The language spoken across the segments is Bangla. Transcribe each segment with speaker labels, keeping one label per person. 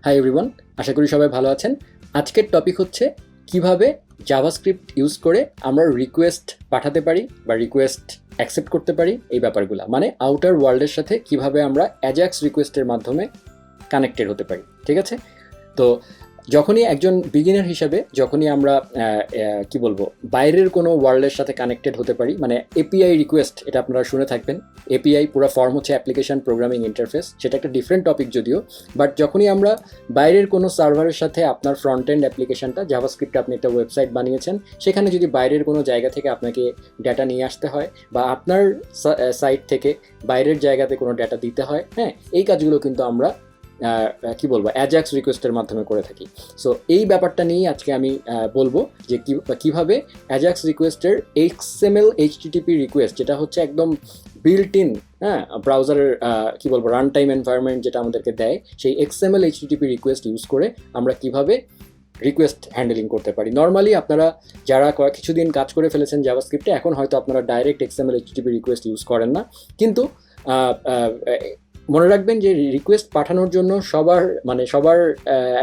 Speaker 1: হাই এভরিওয়ান, আশা করি সবাই ভালো আছেন। আজকের টপিক হচ্ছে কিভাবে জাভাস্ক্রিপ্ট ইউজ করে আমরা রিকোয়েস্ট পাঠাতে পারি বা রিকোয়েস্ট অ্যাকসেপ্ট করতে পারি, এই ব্যাপারগুলো মানে আউটার ওয়ার্ল্ডের সাথে কিভাবে আমরা অ্যাজাক্স রিকোয়েস্টের মাধ্যমে কানেক্টেড হতে পারি। ঠিক আছে, তো যখনই একজন বিগিনার হিসাবে যখনই আমরা কি বলবো বাইরের কোনো ওয়ার্ল্ডের সাথে কানেক্টেড হতে পারি, মানে এপিআই রিকোয়েস্ট, এটা আপনারা শুনে থাকবেন। এপিআই পুরো ফর্ম হচ্ছে অ্যাপ্লিকেশন প্রোগ্রামিং ইন্টারফেস, সেটা একটা ডিফারেন্ট টপিক যদিও, বাট যখনই আমরা বাইরের কোনো সার্ভারের সাথে আপনার ফ্রন্ট এন্ড অ্যাপ্লিকেশনটা জাভাস্ক্রিপ্টে আপনি একটা ওয়েবসাইট বানিয়েছেন, সেখানে যদি বাইরের কোনো জায়গা থেকে আপনাকে ডেটা নিয়ে আসতে হয় বা আপনার সাইট থেকে বাইরের জায়গাতে কোনো ডেটা দিতে হয়, হ্যাঁ, এই কাজগুলো কিন্তু আমরা কি বলবো অ্যাজাক্স রিকোয়েস্টের মাধ্যমে করে থাকি। সো এই ব্যাপারটা নিয়েই আজকে আমি বলবো যে কীভাবে অ্যাজাক্স রিকোয়েস্টের এক্সএমএল এইচটিটিপি রিকোয়েস্ট, যেটা হচ্ছে একদম বিল্ট ইন, হ্যাঁ, ব্রাউজারের কি বলবো রান টাইম এনভায়রনমেন্ট যেটা আমাদেরকে দেয়, সেই এক্সএমএল এইচটিটিপি রিকোয়েস্ট ইউজ করে আমরা কিভাবে রিকোয়েস্ট হ্যান্ডেলিং করতে পারি। নর্মালি আপনারা যারা কিছুদিন কাজ করে ফেলেছেন জাভাস্ক্রিপ্টে, এখন হয়তো আপনারা direct XML HTTP request use করেন না, কিন্তু মনে রাখবেন যে রিকোয়েস্ট পাঠানোর জন্য সবার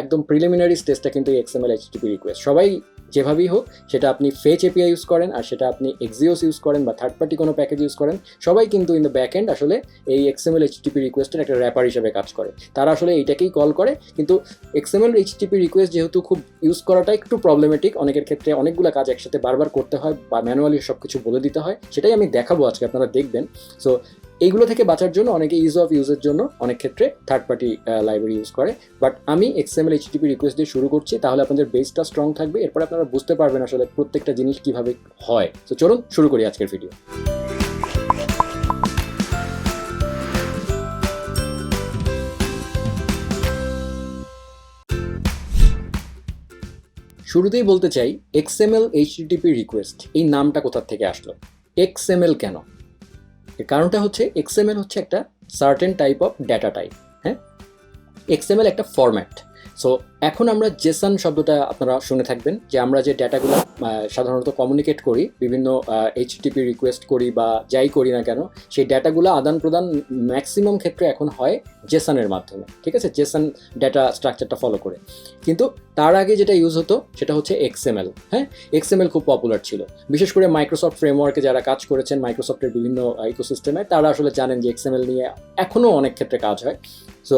Speaker 1: একদম প্রিলিমিনারি স্টেজটা কিন্তু এক্সএমএল এইচটিটিপি রিকোয়েস্ট। সবাই যেভাবেই হোক, সেটা আপনি ফেচ এপিআই ইউজ করেন আর সেটা আপনি এক্সিওস ইউজ করেন বা থার্ড পার্টি কোনো প্যাকেজ ইউজ করেন, সবাই কিন্তু ইন দ্য ব্যাক এন্ড আসলে এই এক্সএমএল এইচটিটিপি রিকোয়েস্টের একটা র্যাপার হিসেবে কাজ করে। তারা আসলে এইটাকেই কল করে, কিন্তু এক্সএমএল এইচটিটিপি রিকোয়েস্ট যেহেতু খুব ইউজ করাটা একটু প্রবলেমেটিক, অনেকের ক্ষেত্রে অনেকগুলো কাজ একসাথে বারবার করতে হয় বা ম্যানুয়ালি সব কিছু বলে দিতে হয়, সেটাই আমি দেখাবো আজকে, আপনারা দেখবেন। সো এইগুলো থেকে বাঁচার জন্য অনেকে ইজ অফ ইউজের জন্য অনেক ক্ষেত্রে থার্ড পার্টি লাইব্রেরি ইউজ করে, বাট আমি এক্সএমএল এইচটিটিপি রিকোয়েস্ট দিয়ে শুরু করছি, তাহলে আপনাদের বেসটা স্ট্রং থাকবে, এরপর আপনারা বুঝতে পারবেন আসলে প্রত্যেকটা জিনিস কিভাবে হয়। তো চলুন শুরু করি আজকের ভিডিও। শুরুতেই বলতে চাই এক্সএমএল এইচটিটিপি রিকোয়েস্ট এই নামটা কোথা থেকে আসলো, এক্সএমএল কেন? এর কারণটা হচ্ছে এক্সএমএল হচ্ছে একটা certain type of data type, হ্যাঁ। এক্সএমএল একটা ফরম্যাট। সো এখন আমরা জেসন শব্দটা আপনারা শুনে থাকবেন, যে আমরা যে ডেটাগুলো সাধারণত কমিউনিকেট করি, বিভিন্ন এইচটিপি রিকোয়েস্ট করি বা যাই করি না কেন, সেই ডেটাগুলো আদান প্রদান ম্যাক্সিমাম ক্ষেত্রে এখন হয় জেসনের মাধ্যমে। ঠিক আছে, জেসন ডেটা স্ট্রাকচারটা ফলো করে। কিন্তু তার আগে যেটা ইউজ হতো সেটা হচ্ছে এক্সএমএল। হ্যাঁ, এক্সএমএল খুব পপুলার ছিল, বিশেষ করে মাইক্রোসফট ফ্রেমওয়ার্কে যারা কাজ করেছেন মাইক্রোসফটের বিভিন্ন ইকোসিস্টেমে, তারা আসলে জানেন যে এক্সএমএল নিয়ে এখনও অনেক ক্ষেত্রে কাজ হয়। সো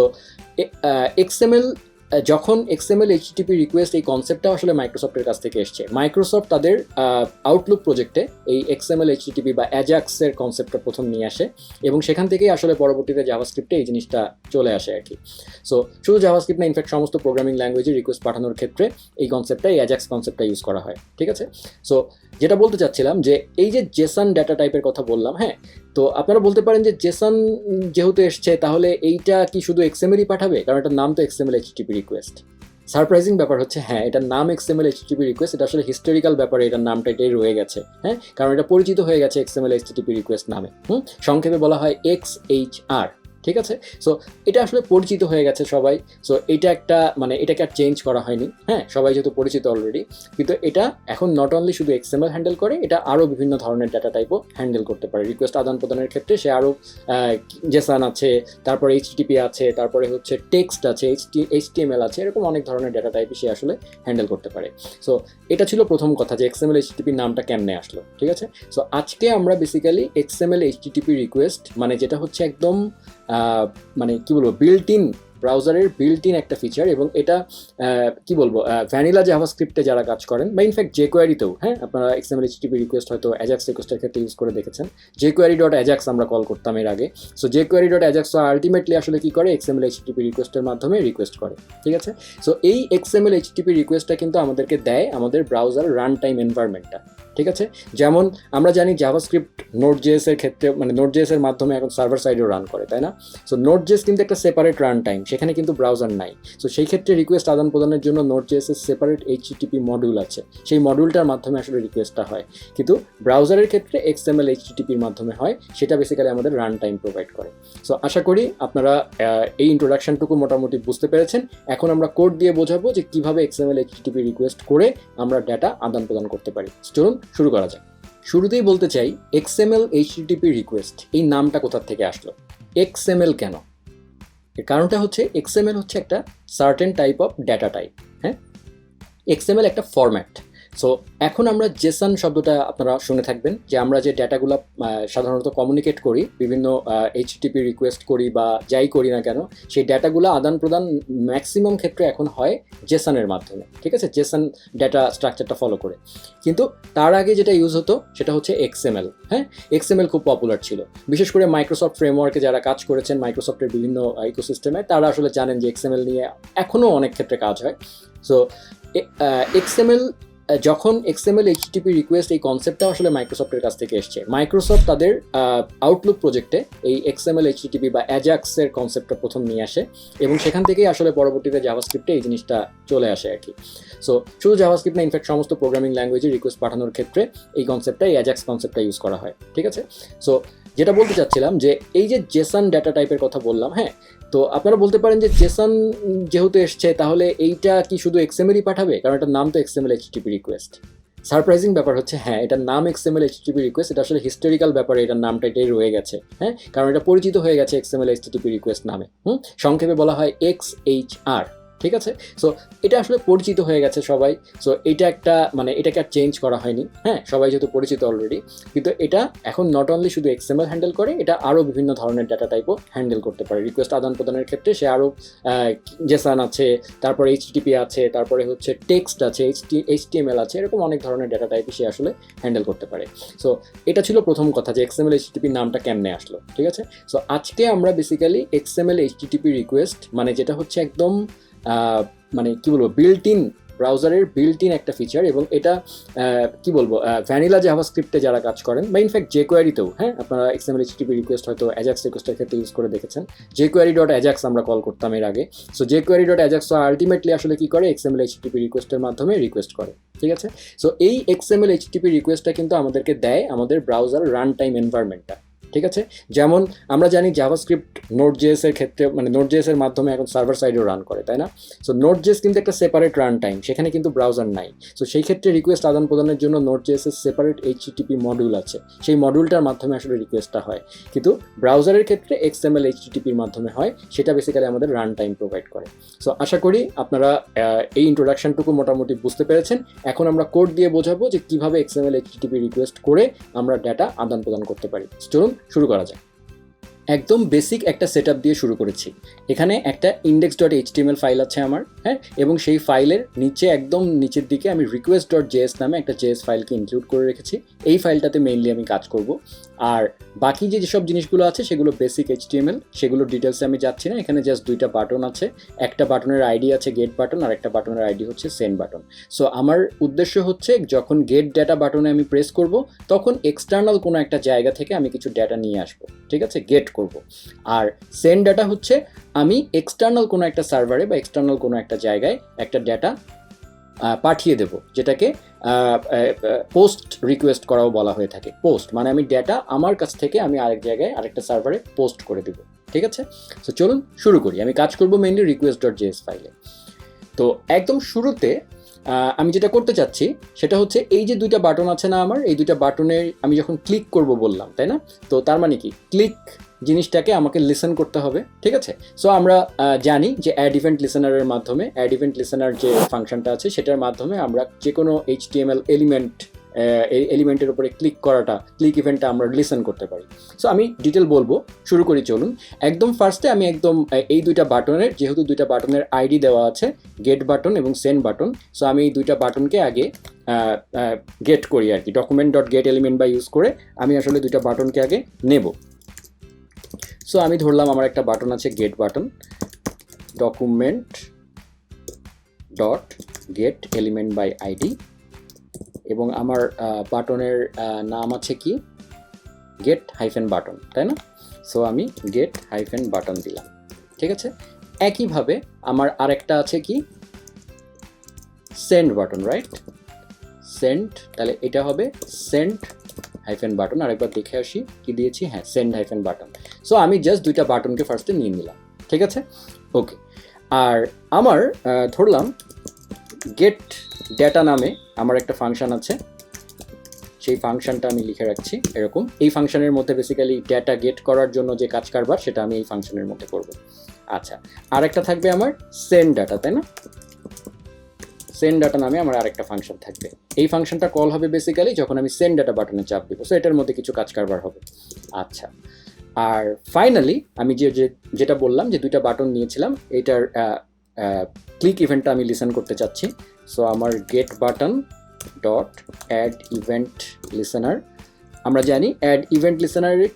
Speaker 1: এক্সএমএল, যখন এক্সএমএল এইচটিটিপি রিকোয়েস্ট এই কনসেপ্টটা আসলে মাইক্রোসফটের কাছ থেকে এসছে, মাইক্রোসফট তাদের আউটলুক প্রজেক্টে এই এক্সএমএল এইচটিটিপি বা অ্যাজাক্সের কনসেপ্টটা প্রথম নিয়ে আসে, এবং সেখান থেকেই আসলে পরবর্তীতে জাভাস্ক্রিপ্টে এই জিনিসটা চলে আসে আর কি। সো শুধু জাভাস্ক্রিপ্ট না, ইনফ্যাক্ট সমস্ত প্রোগ্রামিং ল্যাঙ্গুয়েজে রিকোয়েস্ট পাঠানোর ক্ষেত্রে এই কনসেপ্টটা, এই অ্যাজাক্স কনসেপ্টটা ইউজ করা হয়। ঠিক আছে, সো যেটা বলতে চাচ্ছিলাম যে এই যে জেসন ডেটা টাইপের কথা বললাম, হ্যাঁ, তো আপনারা বলতে পারেন যে জেসন যেহেতু এসছে তাহলে এইটা কি শুধু এক্সএমএলই পাঠাবে, কারণ এটার নাম তো এক্সএমএল এইচটিটিপি রিকোয়েস্ট। সারপ্রাইজিং ব্যাপার হচ্ছে, হ্যাঁ, এটার নাম এক্সএমএল এইচটিটিপি রিকোয়েস্ট, এটা আসলে হিস্টোরিক্যাল ব্যাপারে এটার নামটা এটাই রয়ে গেছে, হ্যাঁ, কারণ এটা পরিচিত হয়ে গেছে এক্সএমএল এইচটিটিপি রিকোয়েস্ট নামে। সংক্ষেপে বলা হয় XHR। ঠিক আছে, সো এটা আসলে পরিচিত হয়ে গেছে সবাই। সো এটা একটা এটাকে আর চেঞ্জ করা হয়নি, হ্যাঁ, সবাই যেহেতু পরিচিত অলরেডি। কিন্তু এটা এখন নট অনলি শুধু এক্সএমএল হ্যান্ডেল করে, এটা আরও বিভিন্ন ধরনের ডাটা টাইপও হ্যান্ডেল করতে পারে। রিকোয়েস্ট আদান প্রদানের ক্ষেত্রে সে আরও জেসন আছে, তারপরে এইচটিপি আছে, তারপরে হচ্ছে টেক্সট আছে, HTML আছে, এরকম অনেক ধরনের ডাটা টাইপই সে আসলে হ্যান্ডেল করতে পারে। সো এটা ছিল প্রথম কথা যে এক্সএমএল এইচটিটিপি নামটা কেমনে আসলো। ঠিক আছে, সো আজকে আমরা বেসিক্যালি এক্সএমএল এইচটিটিপি রিকোয়েস্ট যেটা হচ্ছে একদম কি বলবো বিল্ট ইন, ব্রাউজারের বিল্ট ইন একটা ফিচার, এবং এটা কি বলবো ভ্যানিলা জাভাস্ক্রিপ্টে যারা কাজ করেন বা ইনফ্যাক্ট jQuery-তেও, হ্যাঁ, আপনারা এক্সএমএল এইচটিটিপি রিকোয়েস্ট হয়তো অ্যাজাক্স রিকোয়েস্টের ক্ষেত্রে ইউজ করে দেখেছেন। jQuery.ajax আমরা কল করতাম এর আগে। সো jQuery.ajax আলটিমেটলি আসলে কি করে, এক্সএমএল এইচটিটিপি রিকোয়েস্টের মাধ্যমে রিকোয়েস্ট করে। ঠিক আছে, সো এই এক্সএমএল এইচটিটিপি রিকোয়েস্টটা কিন্তু আমাদেরকে দেয় আমাদের ব্রাউজার রান টাইম এনভায়রনমেন্টটা। ঠিক আছে, যেমন আমরা জানি জাভাস্ক্রিপ্ট নোড.js এর ক্ষেত্রে নোড.js এর মাধ্যমে এখন সার্ভার সাইডেও রান করে, তাই না? সো নোড.js কিন্তু একটা সেপারেট রান টাইম, সেখানে কিন্তু ব্রাউজার নাই। সো সেই ক্ষেত্রে রিকোয়েস্ট আদান প্রদানের জন্য নোড.js এর সেপারেট এইচটিটিপি মডিউল আছে, সেই মডিউলটার মাধ্যমে আসলে রিকোয়েস্টটা হয়। কিন্তু ব্রাউজারের ক্ষেত্রে এক্সএমএল এইচটিটিপির মাধ্যমে হয়, সেটা বেসিক্যালি আমাদের রান টাইম প্রোভাইড করে। সো আশা করি আপনারা এই ইন্ট্রোডাকশনটুকু মোটামুটি বুঝতে পেরেছেন। এখন আমরা কোড দিয়ে বোঝাবো যে কীভাবে এক্সএমএল এইচটিটিপি রিকোয়েস্ট করে আমরা ডেটা আদান প্রদান করতে পারি। চলুন শুরু করা যাক। শুরুতেই বলতে চাই এক্সএমএল এইচটিটিপি রিকোয়েস্ট এই নামটা কোথা থেকে আসলো, এক্সএমএল কেন? এর কারণটা হচ্ছে এক্সএমএল হচ্ছে একটা certain type of data type. হ্যাঁ, এক্সএমএল একটা ফরম্যাট। সো এখন আমরা জেসন শব্দটা আপনারা শুনে থাকবেন, যে আমরা যে ডেটাগুলো সাধারণত কমিউনিকেট করি, বিভিন্ন এইচটিপি রিকোয়েস্ট করি বা যাই করি না কেন, সেই ডেটাগুলো আদান প্রদান ম্যাক্সিমাম ক্ষেত্রে এখন হয় জেসনের মাধ্যমে। ঠিক আছে, জেসন ডেটা স্ট্রাকচারটা ফলো করে। কিন্তু তার আগে যেটা ইউজ হতো সেটা হচ্ছে এক্সএমএল। হ্যাঁ, এক্সএমএল খুব পপুলার ছিল, বিশেষ করে মাইক্রোসফট ফ্রেমওয়ার্কে যারা কাজ করেছেন মাইক্রোসফটের বিভিন্ন ইকোসিস্টেমে, তারা আসলে জানেন যে এক্সএমএল নিয়ে এখনও অনেক ক্ষেত্রে কাজ হয়। সো এক্সএমএল, যখন এক্সএমএল এইচটিপি রিকোয়েস্ট এই কনসেপ্টটা আসলে মাইক্রোসফটের কাছ থেকে এসছে, মাইক্রোসফট তাদের আউটলুক প্রজেক্টে এই এক্সএমএল এইচটিপি বা অ্যাজাক্সের কনসেপ্টটা প্রথম নিয়ে আসে, এবং সেখান থেকেই আসলে পরবর্তীতে জাভাস্ক্রিপ্টে এই জিনিসটা চলে আসে আর কি। সো শুধু জাভাস্ক্রিপ্ট না, ইনফ্যাক্ট সমস্ত প্রোগ্রামিং ল্যাঙ্গুয়েজে রিকোয়েস্ট পাঠানোর ক্ষেত্রে এই কনসেপ্টটা, এই অ্যাজাক্স কনসেপ্টটা ইউজ করা হয়। ঠিক আছে, সো যেটা বলতে চাচ্ছিলাম যে এই যে জেসন ডেটা টাইপের কথা বললাম, হ্যাঁ, তো আপনারা বলতে পারেন যে জেসন যেহেতু এসছে তাহলে এইটা কি শুধু এক্সএমএলই পাঠাবে, কারণ এটার নাম তো এক্সএমএল এইচটিপি রিকোয়েস্ট। সারপ্রাইজিং ব্যাপার হচ্ছে, হ্যাঁ, এটার নাম এক্সএমএল এইচটিপি রিকোয়েস্ট, এটা আসলে হিস্টোরিক্যাল ব্যাপারে এটার নামটা এটাই রয়ে গেছে। হ্যাঁ, কারণ এটা পরিচিত হয়ে গেছে এক্সএমএল এইচটিপি রিকোয়েস্ট নামে। সংক্ষেপে বলা হয় XHR। ঠিক আছে, সো এটা আসলে পরিচিত হয়ে গেছে সবাই। সো এটা একটা মানে এটাকে আর চেঞ্জ করা হয়নি। হ্যাঁ, সবাই যেহেতু পরিচিত অলরেডি, কিন্তু এটা এখন নট অনলি শুধু এক্সএমএল হ্যান্ডেল করে, এটা আরও বিভিন্ন ধরনের ডাটা টাইপও হ্যান্ডেল করতে পারে। রিকোয়েস্ট আদান প্রদানের ক্ষেত্রে সে আরও জেসন আছে, তারপরে এইচটিপি আছে, তারপরে হচ্ছে টেক্সট আছে, HTML আছে, এরকম অনেক ধরনের ডাটা টাইপই সে আসলে হ্যান্ডেল করতে পারে। সো এটা ছিল প্রথম কথা যে এক্সএমএল এইচটিপির নামটা কেমনে আসলো। ঠিক আছে, সো আজকে আমরা বেসিক্যালি এক্সএমএল এইচটিপি রিকোয়েস্ট মানে যেটা হচ্ছে একদম মানে কি বলবো, বিল্ট ইন ব্রাউজারের বিল্ট ইন একটা ফিচার, এবং এটা কি বলবো, ভ্যানিলা জাভাস্ক্রিপ্টে যারা কাজ করেন বা ইনফ্যাক্ট jQuery-তেও, হ্যাঁ, আপনারা এক্সএমএল এইচটিপি রিকোয়েস্ট হয়তো অ্যাজাক্স রিকোয়েস্টের ক্ষেত্রে ইউজ করে দেখেছেন। jQuery.ajax আমরা কল করতাম এর আগে। সো jQuery.ajax আলটিমেটলি আসলে কি করে, এক্সএমএল এইচটিপি রিকোয়েস্টের মাধ্যমে রিকোয়েস্ট করে। ঠিক আছে, সো এই এক্সএমএল এইচটিপি রিকোয়েস্টটা কিন্তু আমাদেরকে দেয় আমাদের ব্রাউজার রান টাইম এনভায়রনমেন্টটা। ঠিক আছে, যেমন আমরা জানি জাভাস্ক্রিপ্ট নোড.js এর ক্ষেত্রে, মানে নোড.js এর মাধ্যমে এখন সার্ভার সাইডেও রান করে, তাই না? সো নোড.js কিন্তু একটা সেপারেট রান টাইম, সেখানে কিন্তু ব্রাউজার নাই। সো সেই ক্ষেত্রে রিকোয়েস্ট আদান প্রদানের জন্য নোড.js এর সেপারেট এইচটিটিপি মডিউল আছে, সেই মডিউলটার মাধ্যমে আসলে রিকোয়েস্টটা হয়। কিন্তু ব্রাউজারের ক্ষেত্রে এক্সএমএল এইচটিটিপির মাধ্যমে হয়, সেটা বেসিক্যালি আমাদের রান টাইম প্রোভাইড করে। সো আশা করি আপনারা এই ইন্ট্রোডাকশনটুকু মোটামুটি বুঝতে পেরেছেন। এখন আমরা কোড দিয়ে বোঝাবো যে কীভাবে এক্সএমএল এইচটিটিপি রিকোয়েস্ট করে আমরা ডেটা আদান প্রদান করতে পারি। চলুন শুরু করা যাক। একদম বেসিক একটা সেটআপ দিয়ে শুরু করেছি। এখানে একটা index.html ফাইল আছে আমার, হ্যাঁ, এবং সেই ফাইলের নিচে একদম নিচের দিকে আমি request.js নামে একটা জেএস ফাইলকে ইনক্লুড করে রেখেছি। এই ফাইলটাতে মেইনলি আমি কাজ করব, আর বাকি যেসব জিনিসগুলো আছে সেগুলো বেসিক HTML, সেগুলোর ডিটেলসে আমি যাচ্ছি না। এখানে জাস্ট দুইটা বাটন আছে, একটা বাটনের আইডি আছে গেট বাটন, আর একটা বাটনের আইডি হচ্ছে সেন্ড বাটন। সো আমার উদ্দেশ্য হচ্ছে যখন গেট ডেটা বাটনে আমি প্রেস করব, তখন এক্সটার্নাল কোনো একটা জায়গা থেকে আমি কিছু ডেটা নিয়ে আসবো। ঠিক আছে, গেট করব। আর সেন্ড ডেটা হচ্ছে আমি এক্সটার্নাল কোনো একটা সার্ভারে বা এক্সটার্নাল কোনো একটা জায়গায় একটা ডেটা পাঠিয়ে দেব, যেটাকে পোস্ট রিকোয়েস্ট করাও বলা হয়ে থাকে। পোস্ট মানে আমি ডেটা আমার কাছ থেকে আমি আরেক জায়গায় আরেকটা সার্ভারে পোস্ট করে দেব। ঠিক আছে, সো চলুন শুরু করি। আমি কাজ করব মেইনলি request.js ফাইলে। তো একদম শুরুতে আমি যেটা করতে চাচ্ছি সেটা হচ্ছে এই যে দুইটা বাটন আছে না আমার, এই দুইটা বাটনের আমি যখন ক্লিক করব বললাম, তাই না? তো তার মানে কি, ক্লিক জিনিসটাকে আমাকে লিসেন করতে হবে। ঠিক আছে, সো আমরা জানি যে অ্যাড ইভেন্ট লিসেনারের মাধ্যমে, অ্যাড ইভেন্ট লিসেনার যে ফাংশনটা আছে সেটার মাধ্যমে আমরা যে কোনো HTML এলিমেন্টের উপরে ক্লিক ইভেন্টটা আমরা লিসেন করতে পারি। সো আমি ডিটেল বলবো, শুরু করি চলুন। একদম ফার্স্টে আমি একদম এই দুইটা বাটনের, যেহেতু দুইটা বাটনের আইডি দেওয়া আছে, গেট বাটন এবং সেন্ড বাটন, সো আমি এই দুইটা বাটনকে আগে গেট করি আর কি। document.get element বা ইউজ করে আমি আসলে দুইটা বাটনকে আগে নেব। সো আমি ধরলাম আমার একটা বাটন আছে get button, document.get element by id, এবং আমার বাটনের নাম আছে কি, গেট হাইফেন বাটন, তাই না? সো আমি গেট হাইফেন বাটন দিলাম। ঠিক আছে, একইভাবে আমার আরেকটা আছে কি, সেন্ড বাটন, রাইট? সেন্ড, তাহলে এটা হবে সেন্ড হাইফেন বাটন। আরেকবার দেখে আসি কি দিয়েছি, হ্যাঁ, সেন্ড হাইফেন বাটন। সো আমি জাস্ট দুইটা বাটনকে ফার্স্টে নিয়ে নিলাম। ঠিক আছে, ওকে। আর আমার ধরলাম গেট ডেটা নামে আমার একটা ফাংশন আছে, সেই ফাংশনটা আমি লিখে রাখছি এরকম। এই ফাংশনের মধ্যে বেসিক্যালি ডেটা গেট করার জন্য যে কাজ কারবার সেটা আমি এই ফাংশনের মধ্যে করব। আচ্ছা, আরেকটা থাকবে আমার সেন্ড ডাটা, তাই না? সেন্ড ডাটা নামে আমার আরেকটা ফাংশন থাকবে। এই ফাংশনটা কল হবে বেসিক্যালি যখন আমি সেন্ড ডাটা বাটনে চাপ দিব, সো এটার মধ্যে কিছু কাজ কারবার হবে। আচ্ছা, আর ফাইনালি আমি যেটা বললাম যে দুইটা বাটন নিয়েছিলাম, এটার ক্লিক ইভেন্টটা আমি লিসেন করতে চাচ্ছি। সো আমার get button dot add event listener, আমরা জানি অ্যাড ইভেন্ট লিসেনারে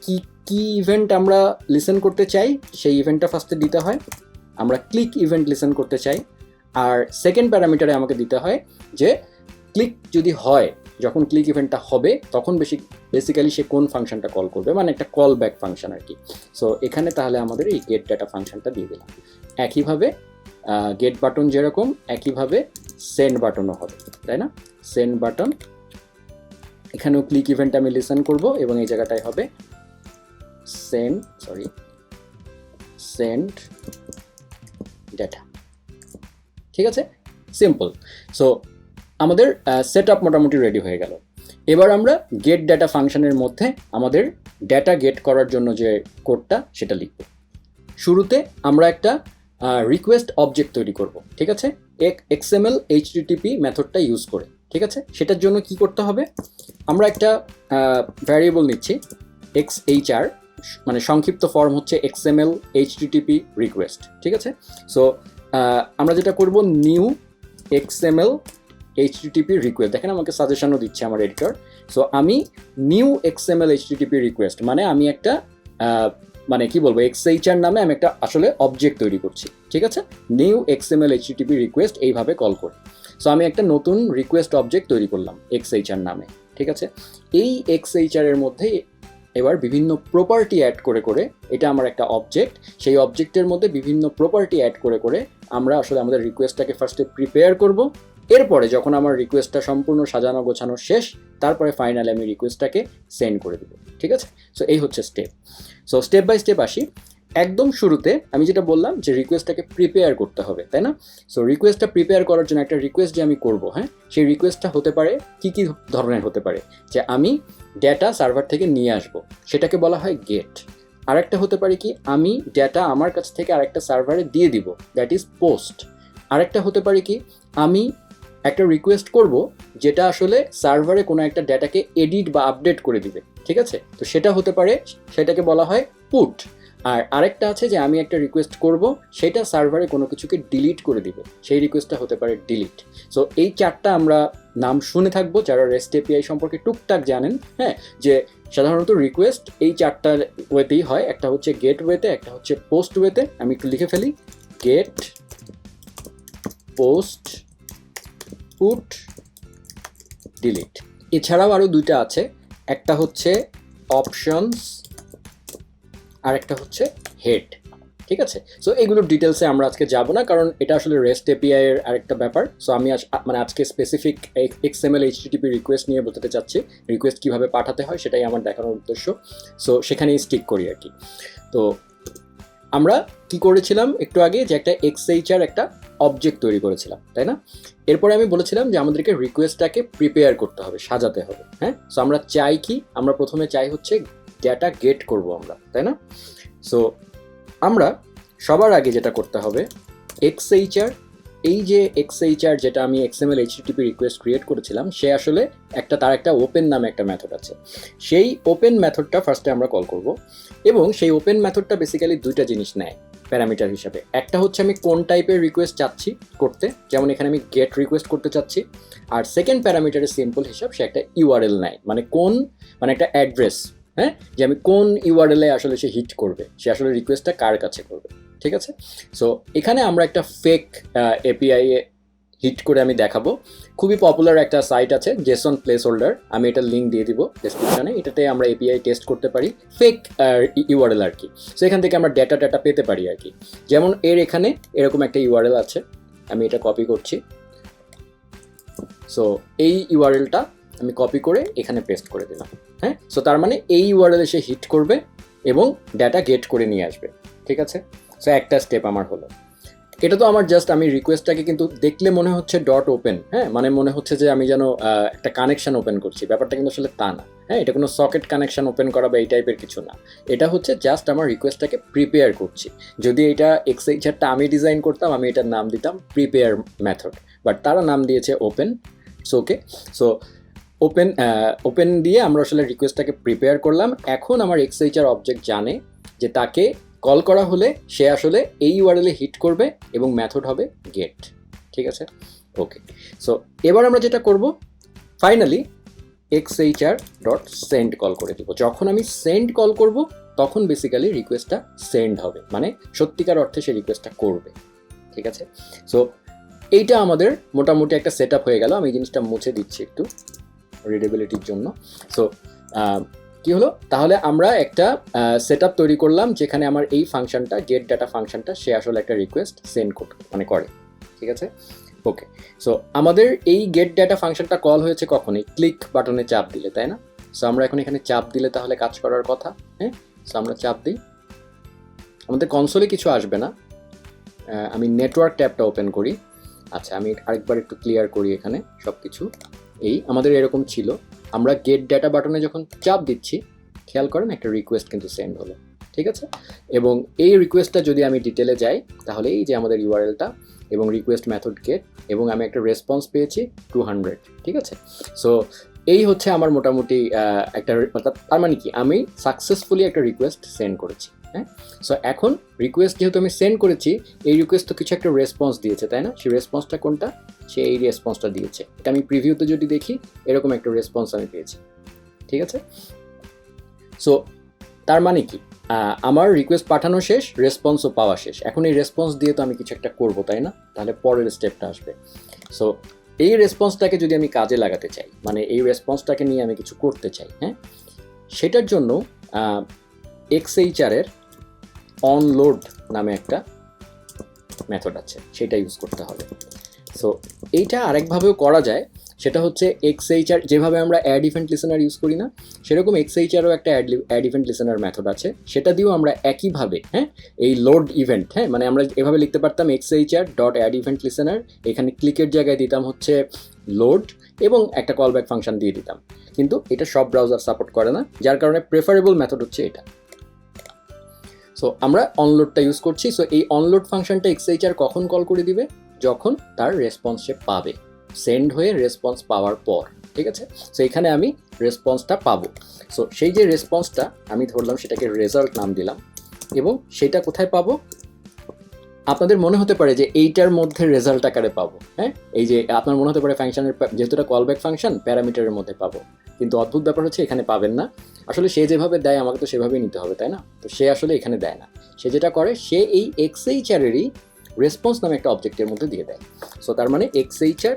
Speaker 1: কি ইভেন্ট আমরা লিসেন করতে চাই সেই ইভেন্টটা ফার্স্টে দিতে হয়। আমরা ক্লিক ইভেন্ট লিসেন করতে চাই, আর সেকেন্ড প্যারামিটারে আমাকে দিতে হয় যে ক্লিক যদি হয়, যখন ক্লিক ইভেন্টটা হবে তখন বেসিক্যালি সে কোন ফাংশনটা কল করবে, মানে একটা কল ব্যাক ফাংশন আর কি। সো এখানে তাহলে আমাদের এই গেট ডাটা ফাংশনটা দিয়ে দিলাম। একইভাবে গেট বাটন যেরকম, একইভাবে সেন্ড বাটনও হবে, তাই না? সেন্ড বাটন, এখানেও ক্লিক ইভেন্ট আমি লিসেন করব এবং এই জায়গাটায় হবে সেন্ড ডেটা। ঠিক আছে, সিম্পল। সো আমাদের সেট আপ মোটামুটি রেডি হয়ে গেল। এবার আমরা গেট ডাটা ফাংশনের মধ্যে আমাদের ডেটা গেট করার জন্য যে কোডটা সেটা লিখব। শুরুতে আমরা একটা রিকোয়েস্ট অবজেক্ট তৈরি করব, ঠিক আছে, XML HTTP মেথডটা ইউজ করে। ঠিক আছে, সেটার জন্য কি করতে হবে, আমরা একটা ভ্যারিয়েবল নিচ্ছি XHR, মানে সংক্ষিপ্ত ফর্ম হচ্ছে XML HTTP রিকোয়েস্ট। ঠিক আছে, সো আমরা যেটা করব নিউ XML HTTP রিকোয়েস্ট, দেখেন আমাকে সাজেশনও দিচ্ছে আমার এডিটর। সো আমি নিউ XML HTTP রিকোয়েস্ট মানে আমি একটা মানে কি বলবো, XHR নামে আমি একটা আসলে অবজেক্ট তৈরি করছি। ঠিক আছে, নিউ XML HTTP রিকোয়েস্ট এইভাবে কল করি। সো আমি একটা নতুন রিকোয়েস্ট অবজেক্ট তৈরি করলাম XHR নামে। ঠিক আছে, এই XHR এর মধ্যে এবার বিভিন্ন প্রপার্টি অ্যাড করে করে, এটা আমার একটা অবজেক্ট, সেই অবজেক্টের মধ্যে বিভিন্ন প্রপার্টি অ্যাড করে করে আমরা আসলে আমাদের রিকোয়েস্টটাকে ফার্স্টে প্রিপেয়ার করব। এরপরে যখন আমার রিকোয়েস্টটা সম্পূর্ণ সাজানো গোছানো শেষ, তারপরে ফাইনালি আমি রিকোয়েস্টটাকে সেন্ড করে দেবো। ঠিক আছে, সো এই হচ্ছে step. So step by step আসি। একদম শুরুতে আমি যেটা বললাম যে রিকোয়েস্টটাকে প্রিপেয়ার করতে হবে, তাই না? সো রিকোয়েস্টটা প্রিপেয়ার করার জন্য একটা রিকোয়েস্ট যে আমি করবো, হ্যাঁ, সেই রিকোয়েস্টটা হতে পারে কি ধরনের হতে পারে, যে আমি ডেটা সার্ভার থেকে নিয়ে আসবো, সেটাকে বলা হয় গেট। আরেকটা হতে পারে কি, আমি ডেটা আমার কাছ থেকে আরেকটা সার্ভারে দিয়ে দিব, দ্যাট ইজ পোস্ট। আরেকটা হতে পারে কি, আমি একটা রিকোয়েস্ট করব যেটা আসলে সার্ভারে কোনো একটা ডেটাকে এডিট বা আপডেট করে দিবে। ঠিক আছে, তো সেটা হতে পারে, সেটাকে বলা হয় পুট। আর আরেকটা আছে যে আমি একটা রিকোয়েস্ট করব সেটা সার্ভারে কোনো কিছুকে ডিলিট করে দিবে, সেই রিকোয়েস্টটা হতে পারে ডিলিট। সো এই চারটা আমরা নাম শুনে থাকবো যারা রেস্ট এপিআই সম্পর্কে টুকটাক জানেন, হ্যাঁ, যে সাধারণত রিকোয়েস্ট এই চারটা ওয়েতেই হয়। একটা হচ্ছে গেট ওয়েতে, একটা হচ্ছে পোস্ট ওয়েতে। আমি একটু লিখে ফেলি, গেট, পোস্ট, পুট, ডিলিট। এছাড়াও আরও দুইটা আছে, একটা হচ্ছে অপশনস আর একটা হচ্ছে হেড। ঠিক আছে, সো এগুলোর ডিটেলসে আমরা আজকে যাব না, কারণ এটা আসলে রেস্ট এপিআই এর আরেকটা ব্যাপার। সো আমি মানে আজকে স্পেসিফিক XML HTTP রিকোয়েস্ট নিয়ে বলতে চাচ্ছি, রিকোয়েস্ট কীভাবে পাঠাতে হয় সেটাই আমার দেখানোর উদ্দেশ্য। সো সেখানেই স্টিক করি আর কি। তো আমরা কি করেছিলাম একটু আগে, যে একটা XHR একটা অবজেক্ট তৈরি করেছিলাম, তাই না? এরপরে আমি বলেছিলাম যে আমাদেরকে রিকোয়েস্টটাকে প্রিপেয়ার করতে হবে, সাজাতে হবে, হ্যাঁ। সো আমরা চাই কি, আমরা প্রথমে চাই হচ্ছে ডেটা গেট করব আমরা, তাই না? সো আমরা সবার আগে যেটা করতে হবে, XHR, এই যে XHR যেটা আমি XML HTTP রিকোয়েস্ট ক্রিয়েট করেছিলাম, সে আসলে তার একটা ওপেন নামে একটা মেথড আছে। সেই ওপেন মেথডটা ফার্স্টে আমরা কল করব, এবং সেই ওপেন মেথডটা বেসিক্যালি দুইটা জিনিস নেয় প্যারামিটার হিসাবে। একটা হচ্ছে আমি কোন টাইপের রিকোয়েস্ট চাচ্ছি করতে, যেমন এখানে আমি গেট রিকোয়েস্ট করতে চাচ্ছি। আর সেকেন্ড প্যারামিটারের সিম্পল হিসাব, সে একটা ইউআরএল নেয়, মানে একটা অ্যাড্রেস, হ্যাঁ, যে আমি কোন ইউআরএলে আসলে সে হিট করবে, সে আসলে রিকোয়েস্টটা কার কাছে করবে। ঠিক আছে, সো এখানে আমরা একটা ফেক এপিআই হিট করে আমি দেখাবো। খুবই পপুলার একটা সাইট আছে জেসন প্লেস হোল্ডার, আমি এটার লিঙ্ক দিয়ে দিব ডেসক্রিপশনে। এটাতে আমরা এপিআই টেস্ট করতে পারি, ফেক ইউআরএল আর কি। সো এখান থেকে আমরা ডেটা পেতে পারি আর কি। যেমন এখানে এরকম একটা ইউআরএল আছে, আমি এটা কপি করছি। সো এই ইউআরএলটা আমি কপি করে এখানে পেস্ট করে দিলাম, হ্যাঁ। সো তার মানে এই ইউআরএলে সে হিট করবে এবং ডেটা গেট করে নিয়ে আসবে। ঠিক আছে, সো একটা স্টেপ আমার হলো। এটা তো আমার জাস্ট আমি রিকোয়েস্টটাকে কিন্তু দেখলে মনে হচ্ছে ডট ওপেন, হ্যাঁ, মানে মনে হচ্ছে যে আমি যেন একটা কানেকশন ওপেন করছি, ব্যাপারটা কিন্তু আসলে তা না। হ্যাঁ, এটা কোনো সকেট কানেকশন ওপেন করা বা এই টাইপের কিছু না। এটা হচ্ছে জাস্ট আমার রিকোয়েস্টটাকে প্রিপেয়ার করছি। যদি এটা এক্সএইচআরটা আমি ডিজাইন করতাম, আমি এটার নাম দিতাম প্রিপেয়ার মেথড, বাট তারা নাম দিয়েছে open. So okay, so open দিয়ে আমরা আসলে রিকোয়েস্টটাকে প্রিপেয়ার করলাম। এখন আমার এক্সএইচআর অবজেক্ট জানে যে তাকে কল করা হলে সে আসলে এই ইউআরএলে হিট করবে এবং মেথড হবে গেট। ঠিক আছে, ওকে। সো এবার আমরা যেটা করব, ফাইনালি এক্সএইচআর ডট সেন্ড কল করে দিব। যখন আমি সেন্ড কল করব তখন বেসিক্যালি রিকোয়েস্টটা সেন্ড হবে, মানে সত্যিকার অর্থে সে রিকোয়েস্টটা করবে। ঠিক আছে, সো এইটা আমাদের মোটামুটি একটা সেট আপ হয়ে গেল। আমি এই জিনিসটা মুছে দিচ্ছি একটু রিডেবিলিটির জন্য। সো কি হলো, তাহলে আমরা একটা সেট আপ তৈরি করলাম যেখানে আমার এই ফাংশনটা, গেট ডাটা ফাংশনটা, সে আসলে একটা রিকোয়েস্ট সেন্ড করে। ঠিক আছে, ওকে। সো আমাদের এই গেট ডাটা ফাংশনটা কল হয়েছে কখনই ক্লিক বাটনে চাপ দিলে, তাই না? সো আমরা এখন এখানে চাপ দিলে তাহলে কাজ করার কথা। হ্যাঁ, সো আমরা চাপ দিই, আমাদের কনসোলে কিছু আসবে না। আমি নেটওয়ার্ক ট্যাবটা ওপেন করি। আচ্ছা, আমি আরেকবার একটু ক্লিয়ার করি এখানে সব কিছু। এই আমাদের এরকম ছিল, আমরা গেট ডাটা বাটনে যখন চাপ দিচ্ছি, খেয়াল করেন একটা রিকোয়েস্ট কিন্তু সেন্ড হলো। ঠিক আছে, এবং এই রিকোয়েস্টটা যদি আমি ডিটেলে যাই তাহলে এই যে আমাদের ইউআরএলটা এবং রিকোয়েস্ট মেথড গেট, এবং আমি একটা রেসপন্স পেয়েছি 200। ঠিক আছে, সো এই হচ্ছে আমার মোটামুটি একটা, তার মানে কি আমি সাকসেসফুলি একটা রিকোয়েস্ট সেন্ড করেছি। হ্যাঁ, সো এখন রিকোয়েস্ট যেহেতু আমি সেন্ড করেছি, এই রিকোয়েস্ট তো কিছু একটা রেসপন্স দিয়েছে, তাই না? সেই রেসপন্সটা কোনটা? সে এই রেসপন্সটা দিয়েছে। এটা আমি প্রিভিউতে যদি দেখি, এরকম একটা রেসপন্স আমি পেয়েছি। ঠিক আছে, সো তার মানে কি আমার রিকোয়েস্ট পাঠানো শেষ, রেসপন্সও পাওয়া শেষ। এখন এই রেসপন্স দিয়ে তো আমি কিছু একটা করবো, তাই না? তাহলে পরের স্টেপটা আসবে। সো এই রেসপন্সটাকে যদি আমি কাজে লাগাতে চাই, মানে এই রেসপন্সটাকে নিয়ে আমি কিছু করতে চাই, হ্যাঁ, সেটার জন্য এক্সএইচআরের অনলোড নামে একটা মেথড আছে, সেটা ইউজ করতে হবে। সো এইটা আরেকভাবেও করা যায়, সেটা হচ্ছে এক্সএইচআর, যেভাবে আমরা অ্যাড ইভেন্ট লিসেনার ইউজ করি না, সেরকম এক্সএইচআরও একটা অ্যাড ইভেন্ট লিসেনার মেথড আছে, সেটা দিয়েও আমরা একইভাবে, হ্যাঁ, এই লোড ইভেন্ট, হ্যাঁ, মানে আমরা এভাবে লিখতে পারতাম এক্সএইচআর ডট অ্যাড ইভেন্ট লিসেনার, এখানে ক্লিকের জায়গায় দিতাম হচ্ছে লোড এবং একটা কলব্যাক ফাংশন দিয়ে দিতাম। কিন্তু এটা সব ব্রাউজার সাপোর্ট করে না, যার কারণে প্রেফারেবল মেথড হচ্ছে এটা। সো আমরা অনলোডটা ইউজ করছি। সো এই অনলোড ফাংশনটা এক্সএইচআর কখন কল করে দিবে? যখন তার রেসপন্স সে পাবে, সেন্ড হয়ে রেসপন্স পাওয়ার পর। ঠিক আছে, সো এখানে আমি রেসপন্সটা পাবো। সো সেই যে রেসপন্সটা আমি ধরলাম, সেটাকে রেজাল্ট নাম দিলাম, এবং সেটা কোথায় পাবো? আপনাদের মনে হতে পারে যে এইটার মধ্যে রেজাল্ট আকারে পাবো, হ্যাঁ, এই যে আপনার মনে হতে পারে ফাংশনের, যেহেতু এটা কলব্যাক ফাংশন, প্যারামিটারের মধ্যে পাবো, কিন্তু অদ্ভুত ব্যাপার হচ্ছে এখানে পাবেন না। আসলে সে যেভাবে দেয় আমাকে তো সেভাবেই নিতে হবে, তাই না? তো সে আসলে এখানে দেয় না, সে যেটা করে, সে এই এক্সএইচআরেরই রেসপন্স নামে একটা অবজেক্টের মধ্যে দিয়ে দেয়। সো তার মানে এক্সএইচআর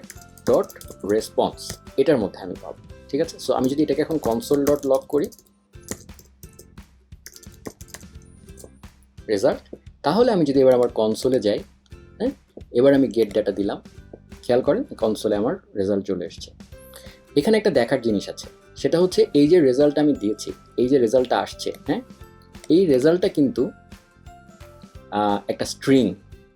Speaker 1: ডট রেসপন্স, এটার মধ্যে আমি পাবো। ঠিক আছে, সো আমি যদি এটাকে এখন কনসোল ডট লগ করি রেজাল্ট, তাহলে আমি যদি এবার আমার কনসোলে যাই, হ্যাঁ, এবার আমি গেট ডাটা দিলাম, খেয়াল করেন কনসোলে আমার রেজাল্ট চলে এসছে। এখানে একটা দেখার জিনিস আছে, সেটা হচ্ছে এই যে রেজাল্টটা আমি দিয়েছি, এই যে রেজাল্টটা আসছে, হ্যাঁ, এই রেজাল্টটা কিন্তু একটা স্ট্রিং,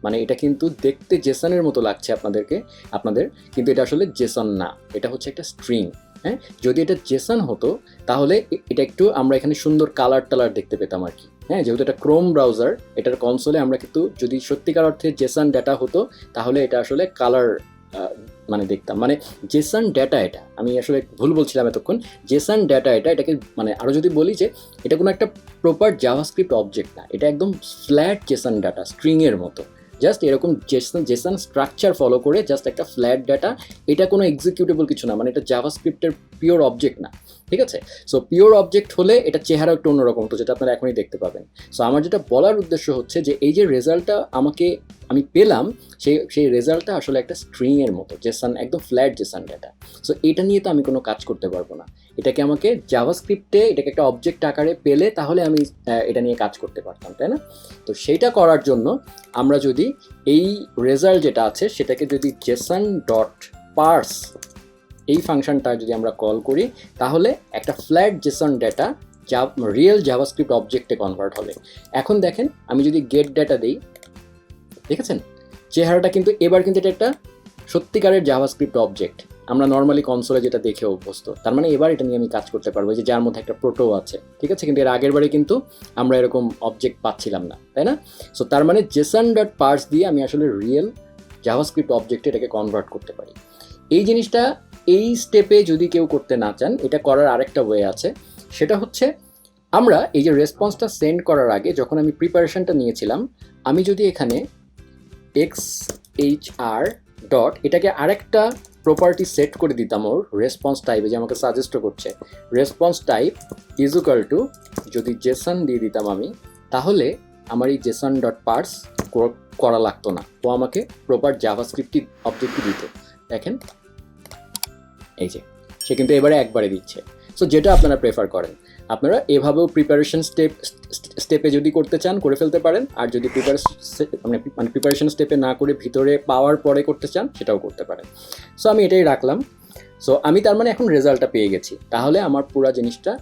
Speaker 1: মানে এটা কিন্তু দেখতে জেসনের মতো লাগছে আপনাদের, কিন্তু এটা আসলে জেসন না, এটা হচ্ছে একটা স্ট্রিং। হ্যাঁ, যদি এটা জেসন হতো তাহলে এটা একটু আমরা এখানে সুন্দর কালার টালার দেখতে পেতাম আর কি। হ্যাঁ, যেহেতু এটা ক্রোম ব্রাউজার, এটার কনসোলে আমরা কিন্তু যদি সত্যিকার অর্থে জেসন ডাটা হতো তাহলে এটা আসলে কালার মানে দেখতাম, মানে জেসন ডাটা, এটা আমি আসলে ভুল বলছিলাম এতক্ষণ, জেসন ডাটা এটাকে মানে আরও যদি বলি যে এটা কোনো একটা প্রপার জাভাস্ক্রিপ্ট অবজেক্ট না, এটা একদম ফ্ল্যাট জেসন ডাটা, স্ট্রিংয়ের মতো, জাস্ট এরকম জেসন স্ট্রাকচার ফলো করে জাস্ট একটা ফ্ল্যাট ডাটা, এটা কোনো এক্সিকিউটেবল কিছু না, মানে এটা জাভাস্ক্রিপ্টের পিওর অবজেক্ট না। ঠিক আছে, সো পিওর অবজেক্ট হলে এটা চেহারা একটু অন্যরকম হতো, যেটা আপনারা এখনই দেখতে পাবেন। সো আমার যেটা বলার উদ্দেশ্য হচ্ছে যে এই যে রেজাল্টটা আমি পেলাম, সেই রেজাল্টটা আসলে একটা স্ট্রিংয়ের মতো, জেসন, একদম ফ্ল্যাট জেসন ডাটা। সো এটা নিয়ে তো আমি কোনো কাজ করতে পারবো না, এটাকে আমাকে জাভাস্ক্রিপ্টে এটাকে একটা অবজেক্ট আকারে পেলে তাহলে আমি এটা নিয়ে কাজ করতে পারতাম, তাই না? তো সেইটা করার জন্য আমরা যদি এই রেজাল্ট যেটা আছে সেটাকে যদি জেসন ডট পার্স, এই ফাংশনটা যদি আমরা কল করি, তাহলে একটা flat JSON data real JavaScript অবজেক্টে কনভার্ট হবে। এখন দেখেন আমি যদি গেট ডাটা দিই, দেখেছেন চেহারাটা কিন্তু এবার কিন্তু এটা একটা সত্যিকারের জাভাস্ক্রিপ্ট অবজেক্ট, আমরা নর্মালি কনসোলে যেটা দেখে অভ্যস্ত। তার মানে এবার এটা নিয়ে আমি কাজ করতে পারবো, যে যার মধ্যে একটা প্রোটো আছে, ঠিক আছে। কিন্তু এর আগের বারে কিন্তু আমরা এরকম অবজেক্ট পাচ্ছিলাম না, তাই না? সো তার মানে json.parse দিয়ে আমি আসলে রিয়েল জাভাস্ক্রিপ্ট অবজেক্টে এটাকে কনভার্ট করতে পারি। এই জিনিসটা এই স্টেপে যদি কেউ করতে না চান, এটা করার আরেকটা ওয়ে আছে। সেটা হচ্ছে আমরা এই যে রেসপন্সটা সেন্ড করার আগে যখন আমি প্রিপারেশনটা নিয়েছিলাম, আমি যদি এখানে xhr ডট এটাকে আরেকটা প্রপার্টি সেট করে দিতাম ওর রেসপন্স টাইপে, যে আমাকে সাজেস্ট করছে response type is equal to যদি জেসন দিয়ে দিতাম আমি, তাহলে আমার এই জেসন ডট পার্স করা লাগতো না, ও আমাকে প্রপার জাভাস্ক্রিপ্ট অবজেক্টই দিত। দেখেন এই যে সে কিন্তু এবারে একবারে দিচ্ছে। সো যেটা আপনারা প্রেফার করেন, আপনারা এভাবেও প্রিপারেশন স্টেপে যদি করতে চান করে ফেলতে পারেন, আর যদি প্রিপারেশন স্টেপে না করে ভিতরে পাওয়ার পরে করতে চান সেটাও করতে পারেন। সো আমি এটাই রাখলাম। সো আমি তার মানে এখন রেজাল্টটা পেয়ে গেছি, তাহলে আমার পুরো জিনিসটা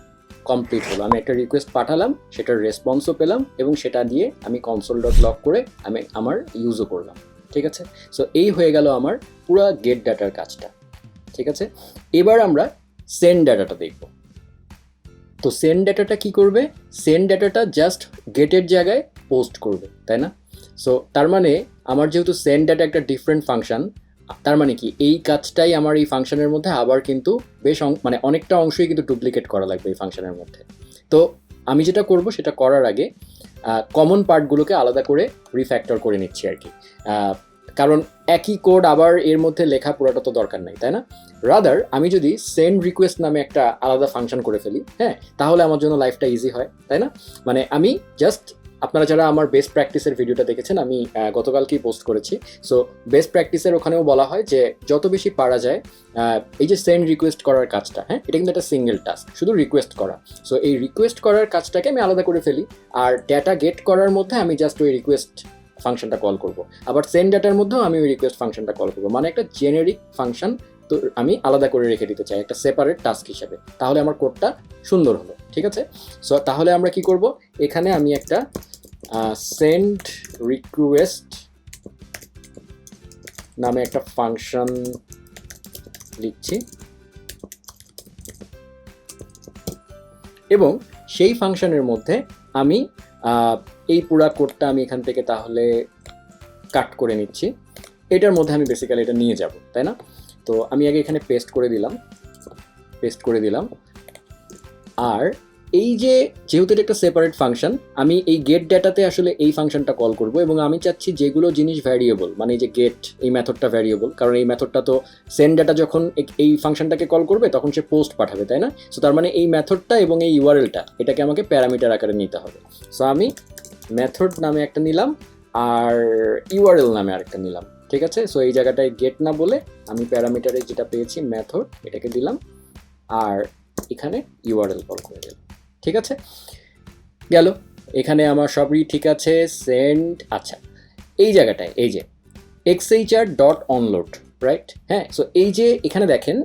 Speaker 1: কমপ্লিট হলো। আমি একটা রিকোয়েস্ট পাঠালাম, সেটার রেসপন্সও পেলাম, এবং সেটা দিয়ে আমি কনসোল ডট লগ করে আমি আমার ইউজও করলাম, ঠিক আছে। সো এই হয়ে গেল আমার পুরো গেট ডাটার কাজটা, ঠিক আছে। এবার আমরা সেন্ড ডাটাটা দেখব। তো সেন্ড ডাটাটা কি করবে? সেন্ড ডাটাটা জাস্ট গেটের জায়গায় পোস্ট করবে, তাই না? সো তার মানে আমার যেহেতু সেন্ড ডাটা একটা ডিফারেন্ট ফাংশন, তার মানে কি এই কাজটাই আমার এই ফাংশনের মধ্যে আবার কিন্তু বেশ মানে অনেকটা অংশই কিন্তু ডুপ্লিকেট করা লাগবে এই ফাংশনের মধ্যে। তো আমি যেটা করব সেটা করার আগে কমন পার্টগুলোকে আলাদা করে রিফ্যাক্টর করে নিচ্ছি আর কি, কারণ একই কোড আবার এর মধ্যে লেখা পুরোটা তো দরকার নাই, তাই না? রাদার আমি যদি সেন্ড রিকোয়েস্ট নামে একটা আলাদা ফাংশন করে ফেলি, হ্যাঁ, তাহলে আমার জন্য লাইফটা ইজি হয়, তাই না? মানে আমি জাস্ট, আপনারা যারা আমার বেস্ট প্র্যাকটিসের ভিডিওটা দেখেছেন, আমি গতকালকেই পোস্ট করেছি। সো বেস্ট প্র্যাকটিসের ওখানেও বলা হয় যে যত বেশি পারা যায় এই যে সেন্ড রিকোয়েস্ট করার কাজটা, হ্যাঁ, এটা কিন্তু একটা সিঙ্গেল টাস্ক, শুধু রিকোয়েস্ট করা। সো এই রিকোয়েস্ট করার কাজটাকে আমি আলাদা করে ফেলি, আর ডেটা গেট করার মধ্যে আমি জাস্ট ওই রিকোয়েস্ট ফাংশনটা কল করব, আবার সেন্ড ডাটার মধ্যেও আমি ওই রিকোয়েস্ট ফাংশনটা কল করব। মানে একটা জেনেরিক ফাংশন তো আমি আলাদা করে রেখে দিতে চাই একটা সেপারেট টাস্ক হিসেবে, তাহলে আমার কোডটা সুন্দর হলো, ঠিক আছে। সো তাহলে আমরা কি করব, এখানে আমি একটা সেন্ড রিকোয়েস্ট নামে একটা ফাংশন লিখছি, এবং সেই ফাংশনের মধ্যে আমি এই পুরা কোডটা আমি এখান থেকে তাহলে কাট করে নিচ্ছি। এটার মধ্যে আমি বেসিক্যালি এটা নিয়ে যাব, তাই না? তো আমি আগে এখানে পেস্ট করে দিলাম। আর এই যে যেহেতু এটা একটা সেপারেট ফাংশন, আমি এই গেট ডেটাতে আসলে এই ফাংশনটা কল করব, এবং আমি চাচ্ছি যেগুলো জিনিস ভ্যারিয়েবল, মানে এই যে গেট, এই মেথডটা ভ্যারিয়েবল, কারণ এই মেথডটা তো সেন্ড ডাটা যখন এই ফাংশনটাকে কল করবে তখন সে পোস্ট পাঠাবে, তাই না? সো তার মানে এই মেথডটা এবং এই ইউআরএলটা এটাকে আমাকে প্যারামিটার আকারে নিতে হবে। সো আমি মেথড নামে একটা নিলাম, আর ইউআরএল নামে আরেকটা নিলাম, ঠিক আছে। সো এই জায়গাটায় গেট না বলে আমি প্যারামিটারে যেটা পেয়েছি মেথড, এটাকে দিলাম, আর এখানে ইউআরএল কল করে দিলাম, ঠিক আছে। গেল, এখানে আমার সবই ঠিক আছে। সেন্ড, আচ্ছা, এই জায়গাটায় এই যে xhr ডট অনলোড, রাইট? হ্যাঁ, সো এই যে এখানে দেখেন,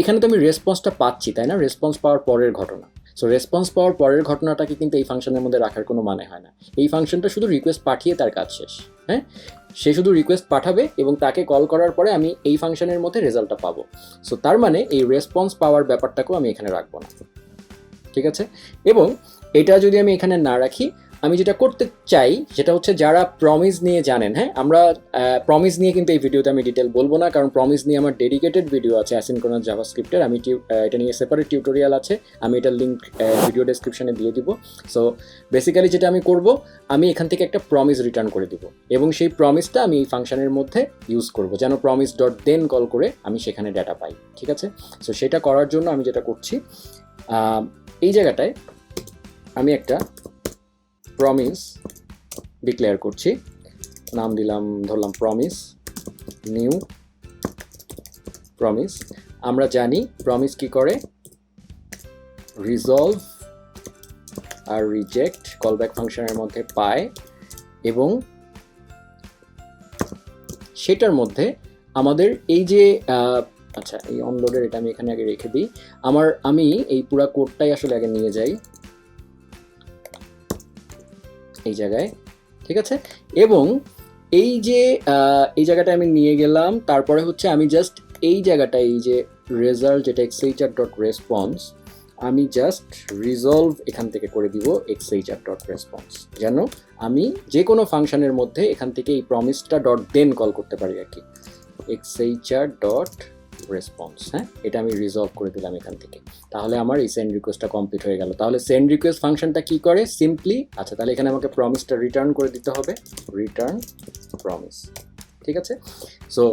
Speaker 1: এখানে তো আমি রেসপন্সটা পাচ্ছি, তাই না? রেসপন্স পাওয়ার পরের ঘটনা। সো রেসপন্স পাওয়ার পরের ঘটনাটাকে কিন্তু এই ফাংশনের মধ্যে রাখার কোনো মানে হয় না। এই ফাংশনটা শুধু রিকোয়েস্ট পাঠিয়ে তার কাজ শেষ, হ্যাঁ। সে শুধু রিকোয়েস্ট পাঠাবে এবং তাকে কল করার পরে আমি এই ফাংশনের মধ্যে রেজাল্টটা পাবো। সো তার মানে এই রেসপন্স পাওয়ার ব্যাপারটাকেও আমি এখানে রাখবো না, ঠিক আছে। এবং এটা যদি আমি এখানে না রাখি, আমি যেটা করতে চাই সেটা হচ্ছে, যারা প্রমিস নিয়ে জানেন, হ্যাঁ, আমরা প্রমিস নিয়ে কিন্তু এই ভিডিওতে আমি ডিটেল বলবো না, কারণ প্রমিস নিয়ে আমার ডেডিকেটেড ভিডিও আছে অ্যাসিনক্রোনাস জাভাস্ক্রিপ্টের, আমি এটা নিয়ে সেপারেট টিউটোরিয়াল আছে, আমি এটার লিঙ্ক ভিডিও ডেসক্রিপশনে দিয়ে দিব। সো বেসিক্যালি যেটা আমি করব, আমি এখান থেকে একটা প্রমিস রিটার্ন করে দিব, এবং সেই প্রমিসটা আমি এই ফাংশনের মধ্যে ইউজ করব, যেন প্রমিস ডট দেন কল করে আমি সেখানে ডাটা পাই, ঠিক আছে। সো সেটা করার জন্য আমি যেটা করছি, এই জায়গাটায় আমি একটা প্রমিস ডিক্লেয়ার করছি, নাম দিলাম, ধরলাম প্রমিস, নিউ প্রমিস। আমরা জানি প্রমিস কি করে, রিজলভ আর রিজেক্ট কলব্যাক ফাংশনের মধ্যে পায়, এবং সেটার মধ্যে আমাদের এই যে আচ্ছা, এই অনলোডের এটা আমি এখানে আগে রেখে দিই, আমি এই পুরো কোডটাই আসলে আগে নিয়ে যাই এই জায়গায়, ঠিক আছে। এবং এই জায়গাটা আমি নিয়ে গেলাম, তারপরে হচ্ছে আমি জাস্ট এই জায়গাটায় এই যে রেজাল্ট যেটা xhr ডট রেসপন্স, আমি জাস্ট রিজলভ এখান থেকে করে দিব xhr ডট রেসপন্স, যেন আমি যে কোনো ফাংশনের মধ্যে এখান থেকে এই প্রমিসটা ডট দেন কল করতে পারি আর কি, xhr ডট রেসপন্স। হ্যাঁ, এটা আমি রিজলভ করে দিলাম এখান থেকে, তাহলে আমার এই সেন্ড রিকোয়েস্টটা কমপ্লিট হয়ে গেল। তাহলে সেন্ড রিকোয়েস্ট ফাংশনটা কি করে, সিম্পলি আচ্ছা তাহলে এখানে আমাকে প্রমিসটা রিটার্ন করে দিতে হবে, রিটার্ন প্রমিস। ঠিক আছে, সো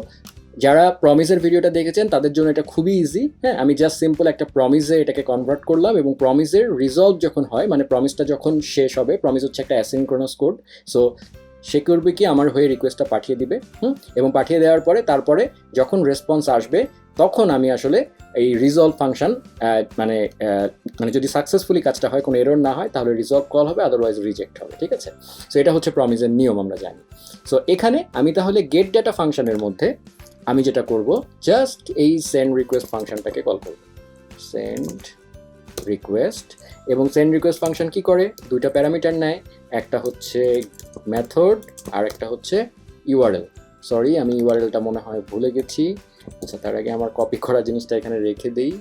Speaker 1: যারা প্রমিসের ভিডিওটা দেখেছেন তাদের জন্য এটা খুবই ইজি। হ্যাঁ, আমি জাস্ট সিম্পল একটা প্রমিসে এটাকে কনভার্ট করলাম, এবং প্রমিসের রিজলভ যখন হয়, মানে প্রমিসটা যখন শেষ হবে, প্রমিস হচ্ছে একটা অ্যাসিনক্রোনাস কোড, সো সে করবে কি আমার হয়ে রিকোয়েস্টটা পাঠিয়ে দিবে, এবং পাঠিয়ে দেওয়ার পরে তারপরে যখন রেসপন্স আসবে তখন আমি আসলে এই রিজলভ ফাংশন মানে যদি সাকসেসফুলি কাজটা হয়, কোনো এরর না হয়, তাহলে রিজলভ কল হবে, আদারওয়াইজ রিজেক্ট হবে। ঠিক আছে, সো এটা হচ্ছে প্রমিসের নিয়ম, আমরা জানি। সো এখানে আমি তাহলে গেট ডেটা ফাংশনের মধ্যে আমি যেটা করব, জাস্ট এই সেন্ড রিকোয়েস্ট ফাংশনটাকে কল করব, সেন্ড রিকোয়েস্ট। এবং সেন্ড রিকোয়েস্ট ফাংশন কি করে, দুইটা প্যারামিটার নেয়, একটা হচ্ছে মেথড আর একটা হচ্ছে ইউআরএল। সরি, আমি ইউআরএলটা মনে হয় ভুলে গেছি। আচ্ছা, তার আগে আমার কপি করা জিনিসটা এখানে রেখে দিই।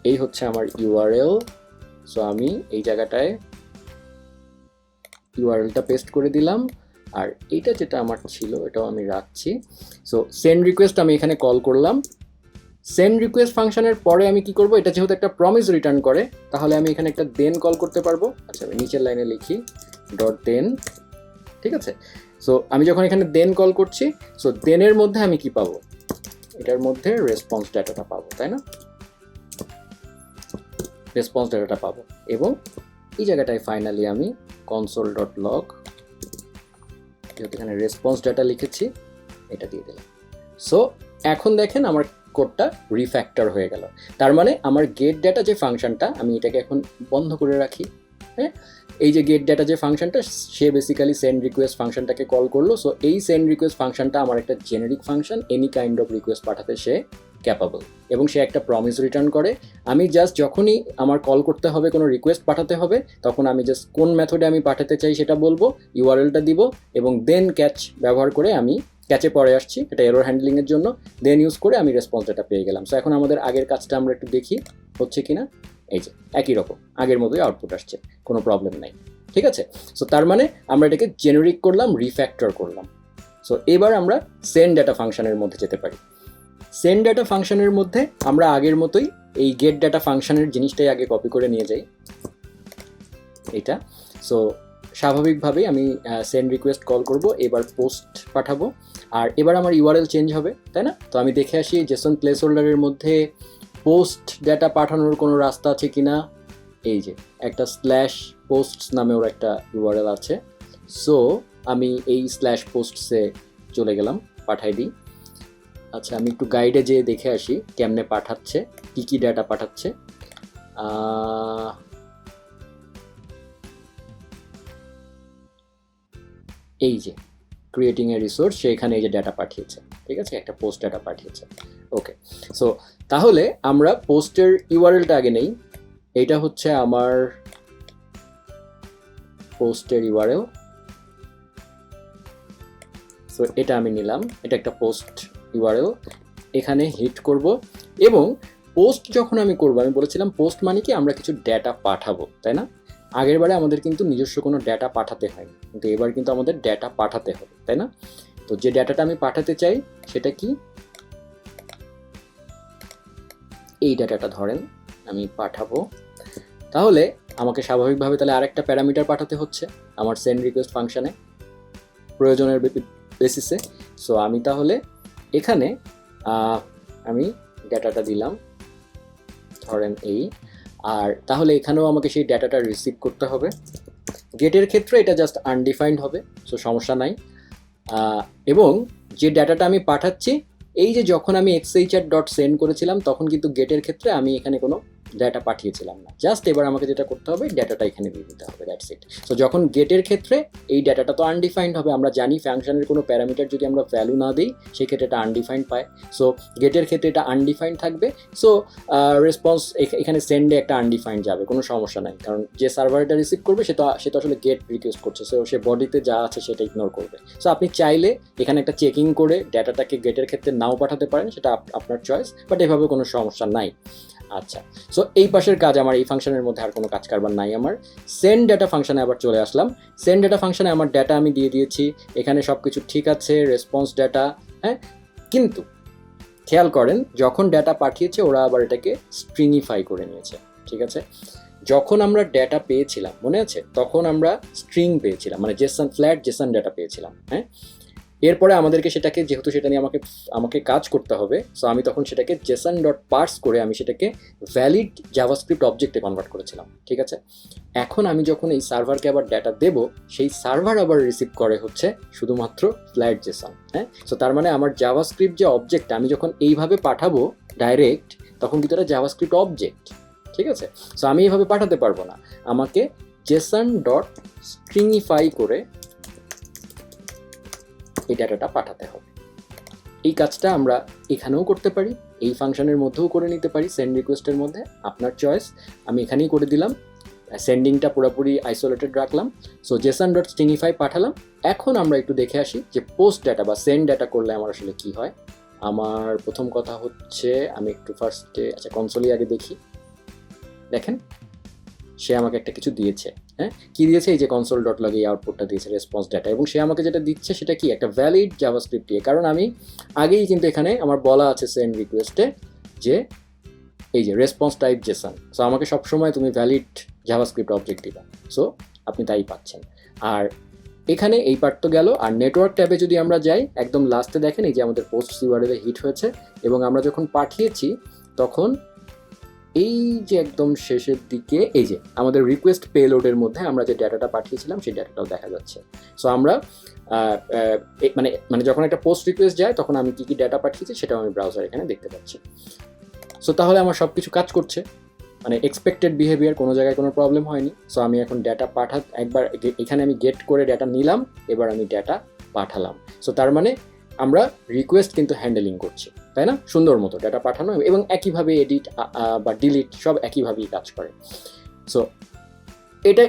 Speaker 1: এই হচ্ছে আমার ইউআরএল, সো আমি এই জায়গাটায় ইউআরএলটা পেস্ট করে দিলাম, আর এইটা যেটা আমার ছিল এটাও আমি রাখছি। সো সেন্ড রিকোয়েস্ট আমি এখানে কল করলাম। সেন্ড রিকোয়েস্ট ফাংশনের পরে আমি কি করব, এটা যেহেতু একটা প্রমিস রিটার্ন করে, তাহলে আমি এখানে একটা দেন কল করতে পারবো। আচ্ছা, আমি নিচের লাইনে লিখি ডট দেন। ঠিক আছে, সো আমি যখন এখানে দেন কল করছি, সো দেনের মধ্যে আমি কি পাবো, এটার মধ্যে রেসপন্স ডাটাটা পাবো, তাই না, রেসপন্স ডাটাটা পাবো। এবং এই জায়গাটায় ফাইনালি আমি কনসোল ডট লগ, যেহেতু এখানে রেসপন্স ডাটা লিখেছি, এটা দিয়ে দিলাম। সো এখন দেখেন আমার কোডটা রিফ্যাক্টর হয়ে গেল। তার মানে আমার গেট ডেটা যে ফাংশনটা, আমি এটাকে এখন বন্ধ করে রাখি। হ্যাঁ, এই যে গেট ডেটা যে ফাংশনটা, সে বেসিক্যালি সেন্ড রিকোয়েস্ট ফাংশনটাকে কল করলো। সো এই সেন্ড রিকোয়েস্ট ফাংশনটা আমার একটা generic function, any kind of request পাঠাতে সে ক্যাপাবল, এবং সে একটা প্রমিস রিটার্ন করে। আমি জাস্ট যখনই আমার কল করতে হবে, কোনো রিকোয়েস্ট পাঠাতে হবে, তখন আমি জাস্ট কোন মেথডে আমি পাঠাতে চাই সেটা বলবো, ইউআরএলটা দিব, এবং দেন ক্যাচ ব্যবহার করে আমি ক্যাচে পরে আসছি, এটা এরর হ্যান্ডলিংয়ের জন্য, দেন ইউজ করে আমি রেসপন্স ডাটা পেয়ে গেলাম। সো এখন আমাদের আগের কাজটা আমরা একটু দেখি হচ্ছে কিনা। এই যে একই রকম আগের মতোই আউটপুট আসছে, কোনো প্রবলেম নাই। ঠিক আছে, সো তার মানে আমরা এটাকে জেনারিক করলাম, রিফ্যাক্টর করলাম। সো এবার আমরা সেন্ড ডাটা ফাংশনের মধ্যে যেতে পারি। সেন্ড ডাটা ফাংশনের মধ্যে আমরা আগের মতোই এই গেট ডাটা ফাংশনের জিনিসটাই আগে কপি করে নিয়ে যাই, এটা। সো স্বাভাবিকভাবেই আমি সেন্ড রিকোয়েস্ট কল করব, এবার পোস্ট পাঠাবো, আর এবার আমার ইউআরএল চেঞ্জ হবে, তাই না। তো আমি দেখে আসি জেসন প্লেস হোল্ডারের মধ্যে পোস্ট ডেটা পাঠানোর কোনো রাস্তা আছে কিনা। এই যে একটা স্ল্যাশ পোস্টস নামেও একটা ইউআরএল আছে। সো আমি এই স্ল্যাশ পোস্টসে চলে গেলাম, পাঠাই দিই। আচ্ছা, আমি একটু গাইডে যেয়ে দেখে আসি কেমনে পাঠাচ্ছে, কী কী ডেটা পাঠাচ্ছে। এই যে ক্রিয়েটিং এ রিসোর্স, সেখানে এই যে ডেটা পাঠিয়েছে, ঠিক আছে, একটা পোস্ট ডেটা পাঠিয়েছে। ওকে, সো তাহলে আমরা পোস্টের ইউআরএলটা আগে নেই। এইটা হচ্ছে আমার পোস্টের ইউআরএল। সো এটা আমি নিলাম, এটা একটা পোস্ট ইউআরএল, এখানে হিট করব। এবং পোস্ট যখন আমি করব, আমি বলেছিলাম পোস্ট মানে কি, আমরা কিছু ডেটা পাঠাবো, তাই না। আগের বারে আমাদের কিন্তু নিজস্ব কোনো ডেটা পাঠাতে হয়নি, কিন্তু এবার কিন্তু আমাদের ডেটা পাঠাতে হবে, তাই না। তো যে ডেটাটা আমি পাঠাতে চাই সেটা কি, এই ডেটাটা ধরেন আমি পাঠাবো। তাহলে আমাকে স্বাভাবিকভাবে তাহলে আরেকটা প্যারামিটার পাঠাতে হচ্ছে আমার সেন্ড রিকোয়েস্ট ফাংশনে প্রয়োজনের বেসিসে। সো আমি তাহলে এখানে আমি ডেটাটা দিলাম, ধরেন এই, আর তাহলে এখানেও আমাকে সেই ডেটাটা রিসিভ করতে হবে। গেটের ক্ষেত্রে এটা জাস্ট আনডিফাইন্ড হবে, সো সমস্যা নাই। এবং যে ডেটাটা আমি পাঠাচ্ছি, এই যে যখন আমি xhr ডট সেন্ড করেছিলাম, তখন কিন্তু গেটের ক্ষেত্রে আমি এখানে কোনো ডেটা পাঠিয়েছিলাম না, জাস্ট এবার আমাকে যেটা করতে হবে ডেটাটা এখানে দিয়ে দিতে হবে, দ্যাটস ইট। সো যখন গেটের ক্ষেত্রে এই ডেটাটা তো আনডিফাইন্ড হবে, আমরা জানি ফাংশনের কোনো প্যারামিটার যদি আমরা ভ্যালু না দিই সেই ক্ষেত্রে এটা আনডিফাইন্ড পায়। সো গেটের ক্ষেত্রে এটা আনডিফাইন্ড থাকবে। সো রেসপন্স এখানে সেন্ডে একটা আনডিফাইন্ড যাবে, কোনো সমস্যা নাই, কারণ যে সার্ভারটা রিসিভ করবে সে তো আসলে গেট রিকোয়েস্ট করছে, সো সে বডিতে যা আছে সেটা ইগনোর করবে। সো আপনি চাইলে এখানে একটা চেকিং করে ডেটাটাকে গেটের ক্ষেত্রে নাও পাঠাতে পারেন, সেটা আপনার চয়েস, বাট এভাবে কোনো সমস্যা নাই। আচ্ছা, সো এই পাশের কাজ আমার এই ফাংশনের মধ্যে আর কোনো কাজ কারবার নাই আমার। সেন্ড ডেটা ফাংশনে আবার চলে আসলাম। সেন্ড ডেটা ফাংশনে আমার ডেটা আমি দিয়ে দিয়েছি, এখানে সব কিছু ঠিক আছে, রেসপন্স ডেটা, হ্যাঁ। কিন্তু খেয়াল করেন যখন ডেটা পাঠিয়েছে ওরা আবার এটাকে স্ট্রিংইফাই করে নিয়েছে, ঠিক আছে। যখন আমরা ডেটা পেয়েছিলাম মনে আছে, তখন আমরা স্ট্রিং পেয়েছিলাম, মানে জেসন, ফ্ল্যাট জেসন ডেটা পেয়েছিলাম, হ্যাঁ। এরপরে আমাদেরকে সেটাকে, যেহেতু সেটা নিয়ে আমাকে কাজ করতে হবে, সো আমি তখন সেটাকে জেসন ডট পার্স করে আমি সেটাকে ভ্যালিড জাভাস্ক্রিপ্ট অবজেক্টে কনভার্ট করেছিলাম, ঠিক আছে। এখন আমি যখন এই সার্ভারকে আবার ডেটা দেব, সেই সার্ভার আবার রিসিভ করে হচ্ছে শুধুমাত্র ফ্ল্যাট জেসন, হ্যাঁ। সো তার মানে আমার জাভাস্ক্রিপ্ট যে অবজেক্ট আমি যখন এইভাবে পাঠাবো ডাইরেক্ট, তখন কিন্তু এটা জাভাস্ক্রিপ্ট অবজেক্ট, ঠিক আছে। সো আমি এইভাবে পাঠাতে পারবো না, আমাকে জেসন ডট স্ট্রিংইফাই করে এই ডাটাটা পাঠাতে হবে। এই কাজটা আমরা এখানেও করতে পারি, এই ফাংশনের মধ্যেও করে নিতে পারি, সেন্ড রিকোয়েস্টের মধ্যে, আপনার চয়েস। আমি এখানেই করে দিলাম, সেন্ডিংটা পুরোপুরি আইসোলেটেড রাখলাম। সো জেসন ডট স্ট্রিংইফাই পাঠালাম। এখন আমরা একটু দেখে আসি যে পোস্ট ডাটা বা সেন্ড ডাটা করলে আমার আসলে কী হয়। আমার প্রথম কথা হচ্ছে আমি একটু ফার্স্টে কনসোলি আগে দেখি। দেখেন সে আমাকে একটা কিছু দিয়েছে, হ্যাঁ। কী দিয়েছে? এই যে কনসোল ডট লগ এই আউটপুটটা দিয়েছে রেসপন্স ডাটা, এবং সে আমাকে যেটা দিচ্ছে সেটা কি একটা ভ্যালিড জাভাস্ক্রিপ্ট দিয়ে, কারণ আমি আগেই কিন্তু এখানে আমার বলা আছে সেন্ড রিকোয়েস্টে যে এই যে রেসপন্স টাইপ জেসন, সো আমাকে সবসময় তুমি ভ্যালিড জাভাস্ক্রিপ্ট অবজেক্ট দিবা, সো আপনি তাই পাচ্ছেন। আর এখানে এই পার্ট তো গেল। আর নেটওয়ার্ক ট্যাবে যদি আমরা যাই, একদম লাস্টে দেখেন এই যে আমাদের পোস্ট ইউআরএল হিট হয়েছে, এবং আমরা যখন পাঠিয়েছি তখন এই যে একদম শেষের দিকে এই যে আমাদের রিকোয়েস্ট পেলোডের মধ্যে আমরা যে ডাটাটা পাঠিয়েছিলাম সেই ডাটাটাও দেখা যাচ্ছে। সো আমরা মানে যখন একটা পোস্ট রিকোয়েস্ট যায় তখন আমি কী কী ডাটা পাঠিয়েছি সেটাও আমি ব্রাউজার এখানে দেখতে পাচ্ছি। সো তাহলে আমার সব কিছু কাজ করছে, মানে এক্সপেক্টেড বিহেভিয়ার, কোনো জায়গায় কোনো প্রবলেম হয়নি। সো আমি এখন ডাটা একবার এখানে আমি গেট করে ডাটা নিলাম, এবার আমি ডাটা পাঠালাম। সো তার মানে আমরা রিকোয়েস্ট কিন্তু হ্যান্ডেলিং করছি, তাই না? সুন্দর মতো ডাটা পাঠানো এবং একইভাবে এডিট বা ডিলিট সব একইভাবেই কাজ করে। সো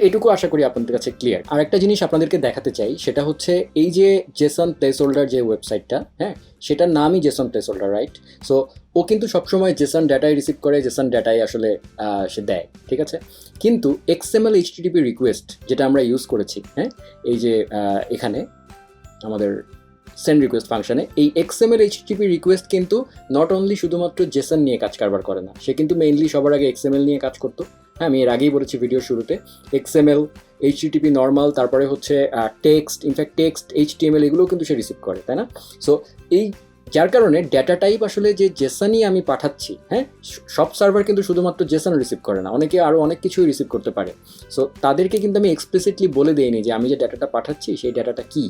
Speaker 1: এটুকু আশা করি আপনাদের কাছে ক্লিয়ার। আর একটা জিনিস আপনাদেরকে দেখাতে চাই, সেটা হচ্ছে এই যে জেসন প্লেসহোল্ডার যে ওয়েবসাইটটা, হ্যাঁ, সেটার নামই জেসন প্লেসহোল্ডার, রাইট? সো ও কিন্তু সবসময় জেসন ডাটাই রিসিভ করে, জেসন ডাটাই আসলে সে দেয়, ঠিক আছে। কিন্তু XML HTTP রিকোয়েস্ট যেটা আমরা ইউজ করেছি, হ্যাঁ, এই যে এখানে আমাদের সেন্ড রিকোয়েস্ট ফাংশনে, এই XML HTTP রিকোয়েস্ট কিন্তু নট অনলি শুধুমাত্র জেসন নিয়ে কাজ কারবার করে না, সে কিন্তু মেইনলি সবার আগে XML নিয়ে কাজ করতো। হ্যাঁ, আমি এর আগেই বলেছি ভিডিওর শুরুতে, XML, HTTP নর্মাল, তারপরে হচ্ছে টেক্সট, ইনফ্যাক্ট টেক্সট, HTML এগুলোও কিন্তু সে রিসিভ করে, তাই না? সো এই যার কারণে ডেটা টাইপ আসলে যে জেসনই আমি পাঠাচ্ছি, হ্যাঁ, সব সার্ভার কিন্তু শুধুমাত্র জেসন রিসিভ করে না, অনেকে আরও অনেক কিছুই রিসিভ করতে পারে। সো তাদেরকে কিন্তু আমি এক্সপ্লিসিটলি বলে দিইনি যে আমি যে ডাটাটা পাঠাচ্ছি সেই ডাটাটা কী,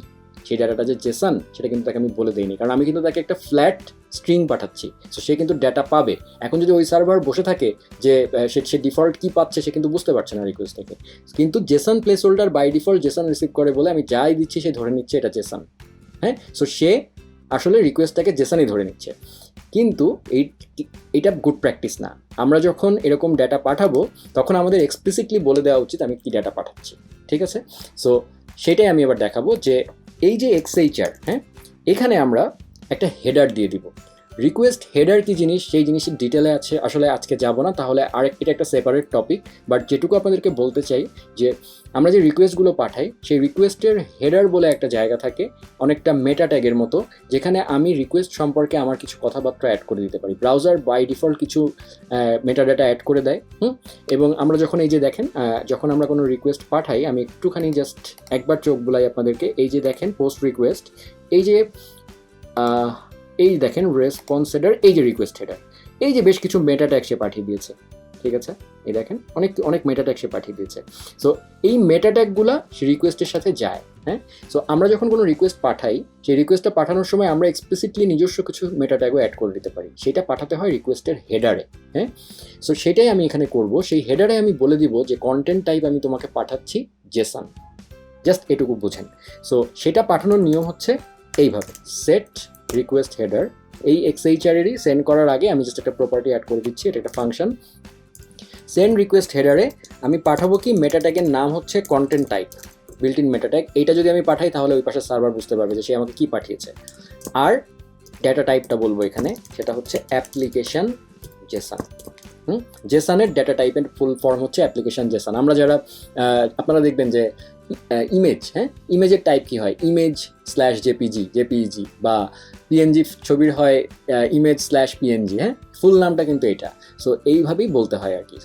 Speaker 1: সেই ডাটাটা যে জেসন সেটা কিন্তু তাকে আমি বলে দিইনি, কারণ আমি কিন্তু তাকে একটা ফ্ল্যাট স্ট্রিং পাঠাচ্ছি। সো সে কিন্তু ডাটা পাবে। এখন যদি ওই সার্ভার বসে থাকে যে সে ডিফল্ট কী পাচ্ছে সে কিন্তু বুঝতে পারছে না রিকোয়েস্ট থেকে, কিন্তু JSON placeholder by default JSON receive করে বলে আমি যাই দিচ্ছি সে ধরে নিচ্ছে এটা জেসন, হ্যাঁ। সো সে আসলে রিকোয়েস্টটাকে জেসনই ধরে নিচ্ছে, কিন্তু এইটা গুড প্র্যাকটিস না। আমরা যখন এরকম ডাটা পাঠাবো তখন আমাদের এক্সপ্লিসিটলি বলে দেওয়া উচিত আমি কী ডাটা পাঠাচ্ছি, ঠিক আছে। সো সেটাই আমি এবার দেখাবো যে এই যে XHR, হ্যাঁ, এখানে আমরা একটা হেডার দিয়ে দিব। রিকোয়েস্ট হেডার কি জিনিস সেই জিনিসের ডিটেলে আছে, আসলে আজকে যাব না, তাহলে এটা একটা সেপারেট টপিক। বাট যেটুকু আপনাদেরকে বলতে চাই যে আমরা যে রিকোয়েস্টগুলো পাঠাই সেই রিকোয়েস্টের হেডার বলে একটা জায়গা থাকে, অনেকটা মেটা ট্যাগের মতো, যেখানে আমি রিকোয়েস্ট সম্পর্কে আমার কিছু কথাবার্তা অ্যাড করে দিতে পারি। ব্রাউজার বাই ডিফল্ট কিছু মেটা ডাটা অ্যাড করে দেয়, এবং আমরা যখন এই যে দেখেন যখন আমরা কোনো রিকোয়েস্ট পাঠাই, আমি একটুখানি জাস্ট একবার চোখ বুলাই আপনাদেরকে, এই যে দেখেন পোস্ট রিকোয়েস্ট, এই যে এই দেখেন রেসপন্স হেডার, এই যে রিকোয়েস্ট হেডার, এই যে বেশ কিছু মেটা ট্যাগ সে পাঠিয়ে দিয়েছে, ঠিক আছে, এই দেখেন অনেক অনেক মেটা ট্যাগ সে পাঠিয়ে দিয়েছে। সো এই মেটা ট্যাগগুলা সে রিকোয়েস্টের সাথে যায়। হ্যাঁ, সো আমরা যখন কোনো রিকোয়েস্ট পাঠাই, সেই রিকোয়েস্টটা পাঠানোর সময় আমরা এক্সপ্লিসিটলি নিজস্ব কিছু মেটা ট্যাগও অ্যাড করে দিতে পারি। সেটা পাঠাতে হয় রিকোয়েস্টের হেডারে। হ্যাঁ, সো সেটাই আমি এখানে করব। সেই হেডারে আমি বলে দিব যে কন্টেন্ট টাইপ আমি তোমাকে পাঠাচ্ছি জেসন, জাস্ট এটুকু বুঝেন। সো সেটা পাঠানোর নিয়ম হচ্ছে এইভাবে, সেট রিকোয়েস্ট হেডার, এই এক্সএইচআরেরই সেন্ড করার আগে আমি জাস্ট একটা প্রপার্টি অ্যাড করে দিচ্ছি, এটা একটা ফাংশন। সেন্ড রিকোয়েস্ট হেডারে আমি পাঠাবো কি, মেটা ট্যাগের নাম হচ্ছে content type, built in meta tag. এইটা যদি আমি পাঠাই তাহলে ওই পাশে সার্ভার বুঝতে পারবে যে সে আমাকে কি পাঠিয়েছে। আর ডেটা টাইপটা বলবো এখানে, সেটা হচ্ছে অ্যাপ্লিকেশন জেসন। জেসনের ডেটা টাইপের ফুল ফর্ম হচ্ছে অ্যাপ্লিকেশন জেসন। আমরা যারা আপনারা দেখবেন যে ইমেজ, হ্যাঁ, ইমেজের টাইপ কি হয়, ইমেজ স্ল্যাশ জেপিইজি বা পিএনজি ছবির হয় ইমেজ স্ল্যাশ পিএনজি। হ্যাঁ, ফুল নামটা কিন্তু এটা। সো এইভাবেই বলতে হয় আর কি।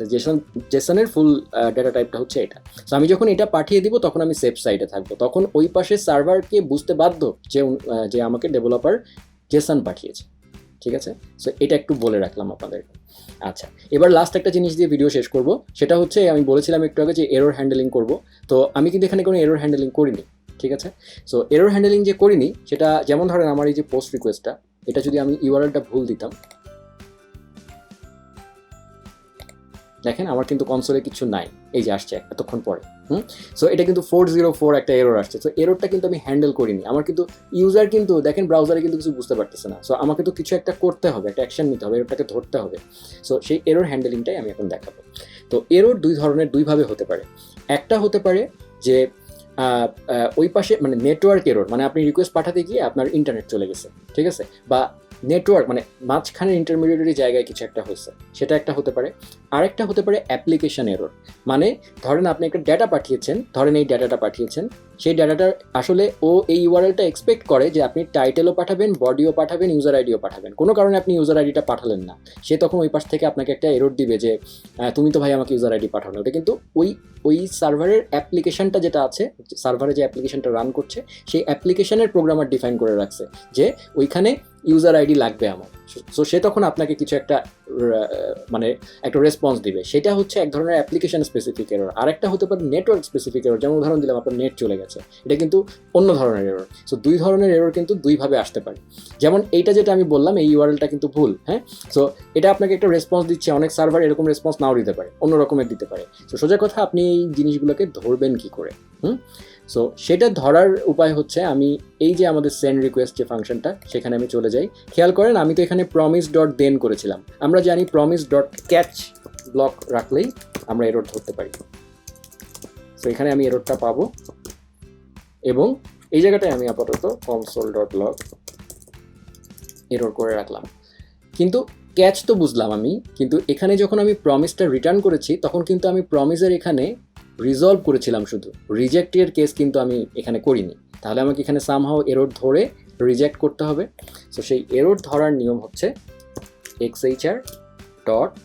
Speaker 1: জেসনের ফুল ডেটা টাইপটা হচ্ছে এটা। সো আমি যখন এটা পাঠিয়ে দিব তখন আমি সেফ সাইডে থাকবো, তখন ওই পাশে সার্ভারকে বুঝতে বাধ্য যে আমাকে ডেভেলপার জেসন পাঠিয়েছে। ঠিক আছে, সো এটা একটু বলে রাখলাম আপনাদেরকে। আচ্ছা, এবার লাস্ট একটা জিনিস দিয়ে ভিডিও শেষ করব, সেটা হচ্ছে আমি বলেছিলাম একটু আগে যে এরর হ্যান্ডেলিং করব। তো আমি কিন্তু এখানে কোনো এরর হ্যান্ডেলিং করিনি। ঠিক আছে, সো এরর হ্যান্ডেলিং যে করিনি সেটা, যেমন ধরেন আমার এই যে পোস্ট রিকোয়েস্টটা, এটা যদি আমি ইউআরএলটা ভুল দিতাম, দেখেন আমার কিন্তু কনসোলে কিছু নাই, এই যে আসছে এতক্ষণ পরে। সো এটা কিন্তু 404 একটা এরর আসছে। সো এররটা কিন্তু আমি হ্যান্ডেল করিনি। আমার কিন্তু ইউজার কিন্তু দেখেন ব্রাউজারে কিন্তু কিছু বুঝতে পারতেছে না। সো আমাকে তো কিছু একটা করতে হবে, একটা অ্যাকশন নিতে হবে, এররটাকে ধরতে হবে। সো সেই এরর হ্যান্ডেলিংটাই আমি এখন দেখাবো। তো এরর দুইভাবে হতে পারে। একটা হতে পারে যে ওই পাশে মানে নেটওয়ার্ক এরর, মানে আপনি রিকোয়েস্ট পাঠাতে গিয়ে আপনার ইন্টারনেট চলে গেছে, ঠিক আছে, বা নেটওয়ার্ক মানে মাঝখানে ইন্টারমিডিয়েটারি জায়গায় কিছু একটা হয়েছে, সেটা একটা হতে পারে। আরেকটা হতে পারে অ্যাপ্লিকেশন এরর, মানে ধরেন আপনি একটা ডেটা পাঠিয়েছেন, ধরেন এই ডেটাটা পাঠিয়েছেন, সেই ডেটাটার আসলে ও এই ইউআরএলটা এক্সপেক্ট করে যে আপনি টাইটেলও পাঠাবেন, বডিও পাঠাবেন, ইউজার আইডিও পাঠাবেন। কোনো কারণে আপনি ইউজার আইডিটা পাঠালেন না, সে তখন ওই পাশ থেকে আপনাকে একটা এরর দিবে যে তুমি তো ভাই আমাকে ইউজার আইডি পাঠানো। ওটা কিন্তু ওই সার্ভারের অ্যাপ্লিকেশনটা যেটা আছে, সার্ভারে যে অ্যাপ্লিকেশনটা রান করছে, সেই অ্যাপ্লিকেশনের প্রোগ্রামার ডিফাইন করে রাখছে যে ওইখানে ইউজার আইডি লাগবে আমার। সো সে তখন আপনাকে কিছু একটা মানে একটা রেসপন্স দিবে, সেটা হচ্ছে এক ধরনের অ্যাপ্লিকেশন স্পেসিফিক এরর। আরেকটা হতে পারে নেটওয়ার্ক স্পেসিফিক এরর, যেমন উদাহরণ দিলাম আপনার নেট চলে গেছে, এটা কিন্তু অন্য ধরনের এরর। সো দুই ধরনের এরর কিন্তু দুইভাবে আসতে পারে। যেমন এইটা যেটা আমি বললাম, এই ইউআরএলটা কিন্তু ভুল। হ্যাঁ, সো এটা আপনাকে একটা রেসপন্স দিচ্ছে, অনেক সার্ভার এরকম রেসপন্স নাও দিতে পারে, অন্য রকমের দিতে পারে। তো সোজা কথা, আপনি এই জিনিসগুলোকে ধরবেন কি করে? সো সেটা ধরার উপায় হচ্ছে, আমি এই যে আমাদের সেন্ড রিকোয়েস্ট যে ফাংশনটা, সেখানে আমি চলে যাই। খেয়াল করেন আমি তো এখানে প্রমিস ডট দেন করেছিলাম। আমরা জানি প্রমিস ডট ক্যাচ ব্লক রাখলেই আমরা এরর ধরতে পারি। সো এখানে আমি এররটা পাবো এবং এই জায়গাটায় আমি আপাতত কনসোল ডট লগ এরর করে রাখলাম। কিন্তু ক্যাচ তো বুঝলাম আমি, কিন্তু এখানে যখন আমি প্রমিসটা রিটার্ন করেছি তখন কিন্তু আমি প্রমিসের এখানে রিজলভ করেছিলাম, শুধু রিজেক্টের কেস কিন্তু আমি এখানে করিনি। তাহলে আমাকে এখানে সামহাও এরর ধরে রিজেক্ট করতে হবে। সো সেই এরর ধরার নিয়ম হচ্ছে এক্সএইচআর ডট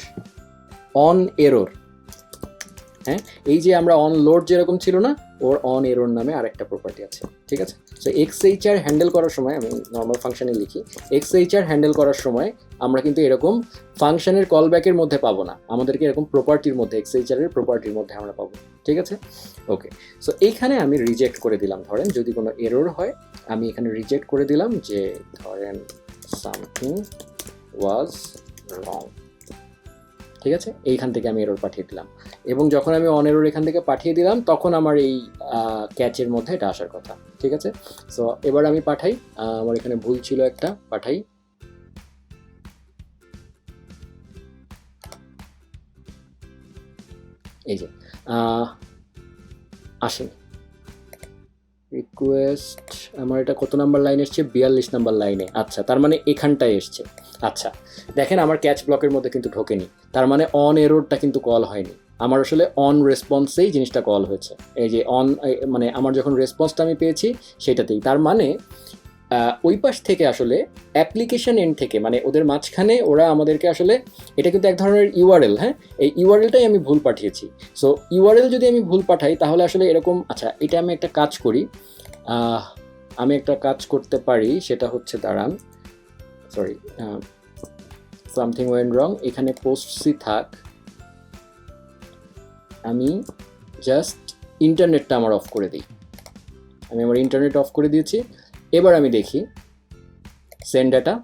Speaker 1: অন এরর। হ্যাঁ, এই যে আমরা অন লোড যেরকম ছিল না, ওর অন এরর নামে আরেকটা প্রপার্টি আছে। ঠিক আছে, সো এক্সএইচআর হ্যান্ডেল করার সময়, আমি নর্মাল ফাংশনে লিখি, এক্সএইচআর হ্যান্ডেল করার সময় আমরা কিন্তু এরকম ফাংশনের কলব্যাকের মধ্যে পাবো না, আমাদেরকে এরকম প্রপার্টির মধ্যে, এক্সএইচআরের প্রপার্টির মধ্যে আমরা পাবো। ঠিক আছে, ওকে। সো এইখানে আমি রিজেক্ট করে দিলাম, ধরেন যদি কোনো এরর হয় আমি এখানে রিজেক্ট করে দিলাম যে ধরেন সামথিং ওয়াজ রং। ঠিক আছে, এইখান থেকে আমি এরর পাঠিয়ে দিলাম, এবং যখন আমি অন এরর এখান থেকে পাঠিয়ে দিলাম তখন আমার এই ক্যাচের মধ্যে এটা আসার কথা। ঠিক আছে, সো এবার আমি পাঠাই, আমার এখানে ভুল ছিল একটা, পাঠাই। এই যে আসেনি রিকোয়েস্ট, আমার এটা কত নাম্বার লাইন এসছে, 42 নাম্বার লাইনে। আচ্ছা, তার মানে এখানটায় এসছে। আচ্ছা দেখেন আমার ক্যাচ ব্লকের মধ্যে কিন্তু ঢোকেনি, তার মানে অন এররটা কিন্তু কল হয়নি, আমার আসলে অন রেসপন্সেই জিনিসটা কল হয়েছে। এই যে অন মানে আমার যখন রেসপন্সটা আমি পেয়েছি সেটাতেই, তার মানে ওই পাশ থেকে আসলে অ্যাপ্লিকেশন এন্ড থেকে, মানে ওদের মাঝখানে ওরা আমাদেরকে আসলে, এটা কিন্তু এক ধরনের ইউআরএল। হ্যাঁ, এই ইউআরএলটাই আমি ভুল পাঠিয়েছি। সো ইউআরএল যদি আমি ভুল পাঠাই তাহলে আসলে এরকম, আচ্ছা এটা আমি একটা কাজ করি, আমি একটা কাজ করতে পারি, সেটা হচ্ছে দাঁড়ান, সরি সামথিং ওয়েন্ট রং, এখানে পোস্ট সি থাক, আমি জাস্ট ইন্টারনেটটা আমার অফ করে দিই। আমি আমার ইন্টারনেট অফ করে দিয়েছি। এবার আমি দেখি সেন্ড ডাটা,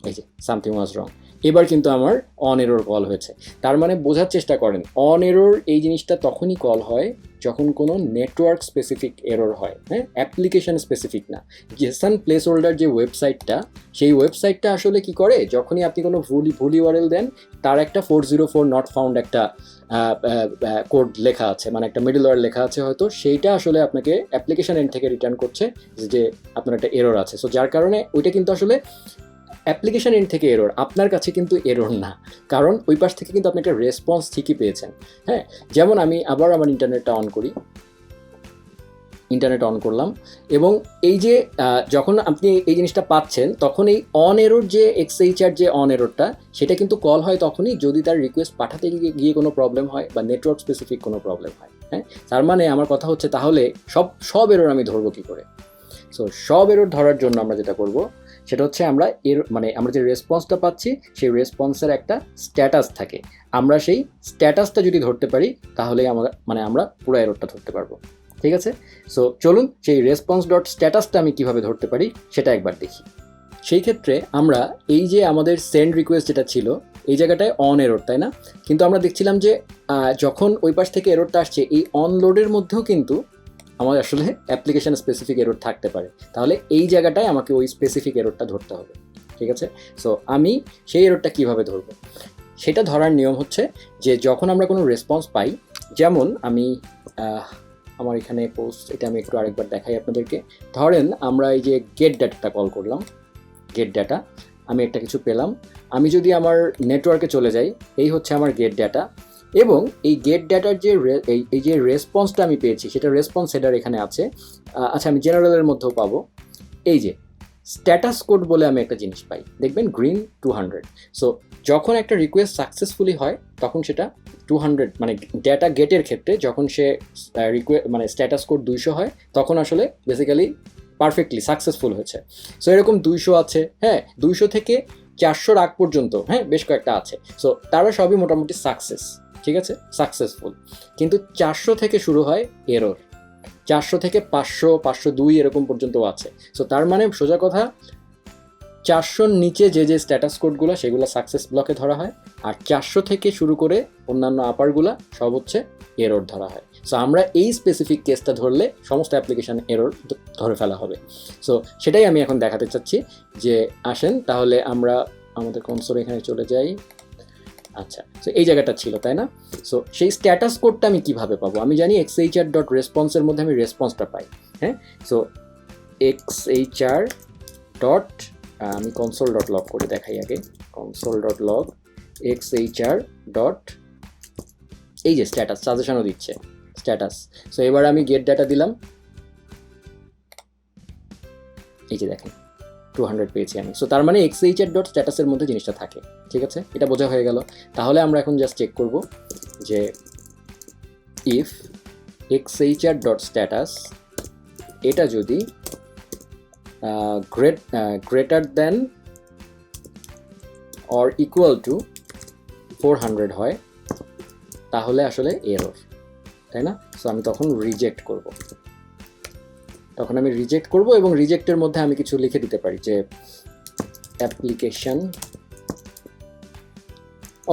Speaker 1: এই যে সামথিং ওয়াজ রং। এবার কিন্তু আমার অন এরর কল হয়েছে। তার মানে বোঝার চেষ্টা করেন, অন এরর এই জিনিসটা তখনই কল হয় যখন কোনো নেটওয়ার্ক স্পেসিফিক এরর হয়, হ্যাঁ, অ্যাপ্লিকেশন স্পেসিফিক না। জেসন প্লেস হোল্ডার যে ওয়েবসাইটটা, সেই ওয়েবসাইটটা আসলে কি করে, যখনই আপনি কোনো ভুল ইউআরএল দেন, তার একটা 404 নট ফাউন্ড একটা কোড লেখা আছে, মানে একটা মিডলওয়্যার লেখা আছে হয়তো, সেইটা আসলে আপনাকে অ্যাপ্লিকেশন এন্ড থেকে রিটার্ন করছে যে আপনার একটা এরর আছে। সো যার কারণে ওইটা কিন্তু আসলে অ্যাপ্লিকেশন এন্ড থেকে এরর, আপনার কাছে কিন্তু এরর না, কারণ ওই পাশ থেকে কিন্তু আপনি একটা রেসপন্স ঠিকই পেয়েছেন। হ্যাঁ, যেমন আমি আবার আমার ইন্টারনেটটা অন করি, ইন্টারনেট অন করলাম, এবং এই যে যখন আপনি এই জিনিসটা পাচ্ছেন, তখন এই অন এরর যে এক্সএইচআর যে অন এররটা, সেটা কিন্তু কল হয় তখনই যদি তার রিকোয়েস্ট পাঠাতে গিয়ে কোনো প্রবলেম হয় বা নেটওয়ার্ক স্পেসিফিক কোনো প্রবলেম হয়। হ্যাঁ, তার মানে আমার কথা হচ্ছে তাহলে সব এরর আমি ধরবো কী করে? সো সব এরর ধরার জন্য আমরা যেটা করব সেটা হচ্ছে আমরা আমরা যে রেসপন্সটা পাচ্ছি, সেই রেসপন্সের একটা স্ট্যাটাস থাকে। আমরা সেই স্ট্যাটাসটা যদি ধরতে পারি, তাহলেই আমরা পুরো এররটা ধরতে পারবো। ঠিক আছে? সো চলুন সেই রেসপন্স ডট স্ট্যাটাসটা আমি কীভাবে ধরতে পারি সেটা একবার দেখি। সেই ক্ষেত্রে আমরা এই যে আমাদের সেন্ড রিকোয়েস্ট যেটা ছিল, এই জায়গাটায় অন এরর, তাই না? কিন্তু আমরা দেখছিলাম যে যখন ওই পাশ থেকে এররটা আসছে, এই অনলোডের মধ্যেও কিন্তু আমার আসলে অ্যাপ্লিকেশন স্পেসিফিক এরর থাকতে পারে। তাহলে এই জায়গাটায় আমাকে ওই স্পেসিফিক এররটা ধরতে হবে। ঠিক আছে? সো আমি সেই এররটা কীভাবে ধরবো, সেটা ধরার নিয়ম হচ্ছে যে যখন আমরা কোনো রেসপন্স পাই, যেমন আমি আমার এখানে এটা আমি একটু আরেকবার দেখাই আপনাদেরকে। ধরেন আমরা এই যে গেট ডাটাটা কল করলাম, গেট ডাটা, আমি একটা কিছু পেলাম। আমি যদি আমার নেটওয়ার্কে চলে যাই, এই হচ্ছে আমার গেট ডাটা, এবং এই গেট ডাটার যে এই যে রেসপন্সটা আমি পেয়েছি, সেটা রেসপন্স হেডার এখানে আছে। আচ্ছা, আমি জেনারেলের মধ্যেও পাবো। এই যে স্ট্যাটাস কোড বলে আমি একটা জিনিস পাই, দেখবেন গ্রিন 200। সো যখন একটা রিকোয়েস্ট সাকসেসফুলি হয়, তখন সেটা 200, মানে ডেটা গেটের ক্ষেত্রে যখন সে স্ট্যাটাস কোড 200 হয়, তখন আসলে বেসিক্যালি পারফেক্টলি সাকসেসফুল হয়েছে। সো এরকম 200 আছে, হ্যাঁ, 200 থেকে 400 আগ পর্যন্ত, হ্যাঁ, বেশ কয়েকটা আছে। সো তারা সবই মোটামুটি সাকসেস, ঠিক আছে, সাকসেসফুল। কিন্তু 400 থেকে শুরু হয় এরর, 400 থেকে 500, 502 এরকম পর্যন্তও আছে। সো তার মানে সোজা কথা, 400-র নিচে যে স্ট্যাটাস কোডগুলো, সেগুলো সাকসেস ব্লকে ধরা হয়, আর 400 থেকে শুরু করে অন্যান্য আপারগুলো সব হচ্ছে এরর ধরা হয়। সো আমরা এই স্পেসিফিক কেসটা ধরলে সমস্ত অ্যাপ্লিকেশন এরর ধরে ফেলা হবে। সো সেটাই আমি এখন দেখাতে চাচ্ছি। যে আসেন তাহলে আমরা আমাদের কনসোলে এখানে চলে যাই। আচ্ছা, সো এই জায়গাটা ছিল, তাই না? সো সেই স্ট্যাটাস কোডটা আমি কিভাবে পাবো? আমি জানি xhr ডট রেসপন্সের মধ্যে আমি রেসপন্সটা পাই। হ্যাঁ, সো xhr ডট, আমি কনসোল ডট লগ করে দেখাই আগে। Console dot log xhr dot, এই যে স্ট্যাটাস সাজেশনও দিচ্ছে স্ট্যাটাস। সো এবার আমি গেট ডাটা দিলাম, এই যে দেখেন 200 পেয়েছি আমি। সো তার মানে xhr ডট স্ট্যাটাসের মধ্যে জিনিসটা থাকে। ঠিক আছে, এটা বোঝা হয়ে গেল। তাহলে আমরা এখন জাস্ট চেক করব যে ইফ xhr ডট স্ট্যাটাস, এটা যদি greater than or equal to 400 হয়, তাহলে আসলে এরর, তাই না? সো আমি তখন রিজেক্ট করব, এবং রিজেক্টের মধ্যে আমি কিছু লিখে দিতে পারি যে অ্যাপ্লিকেশন,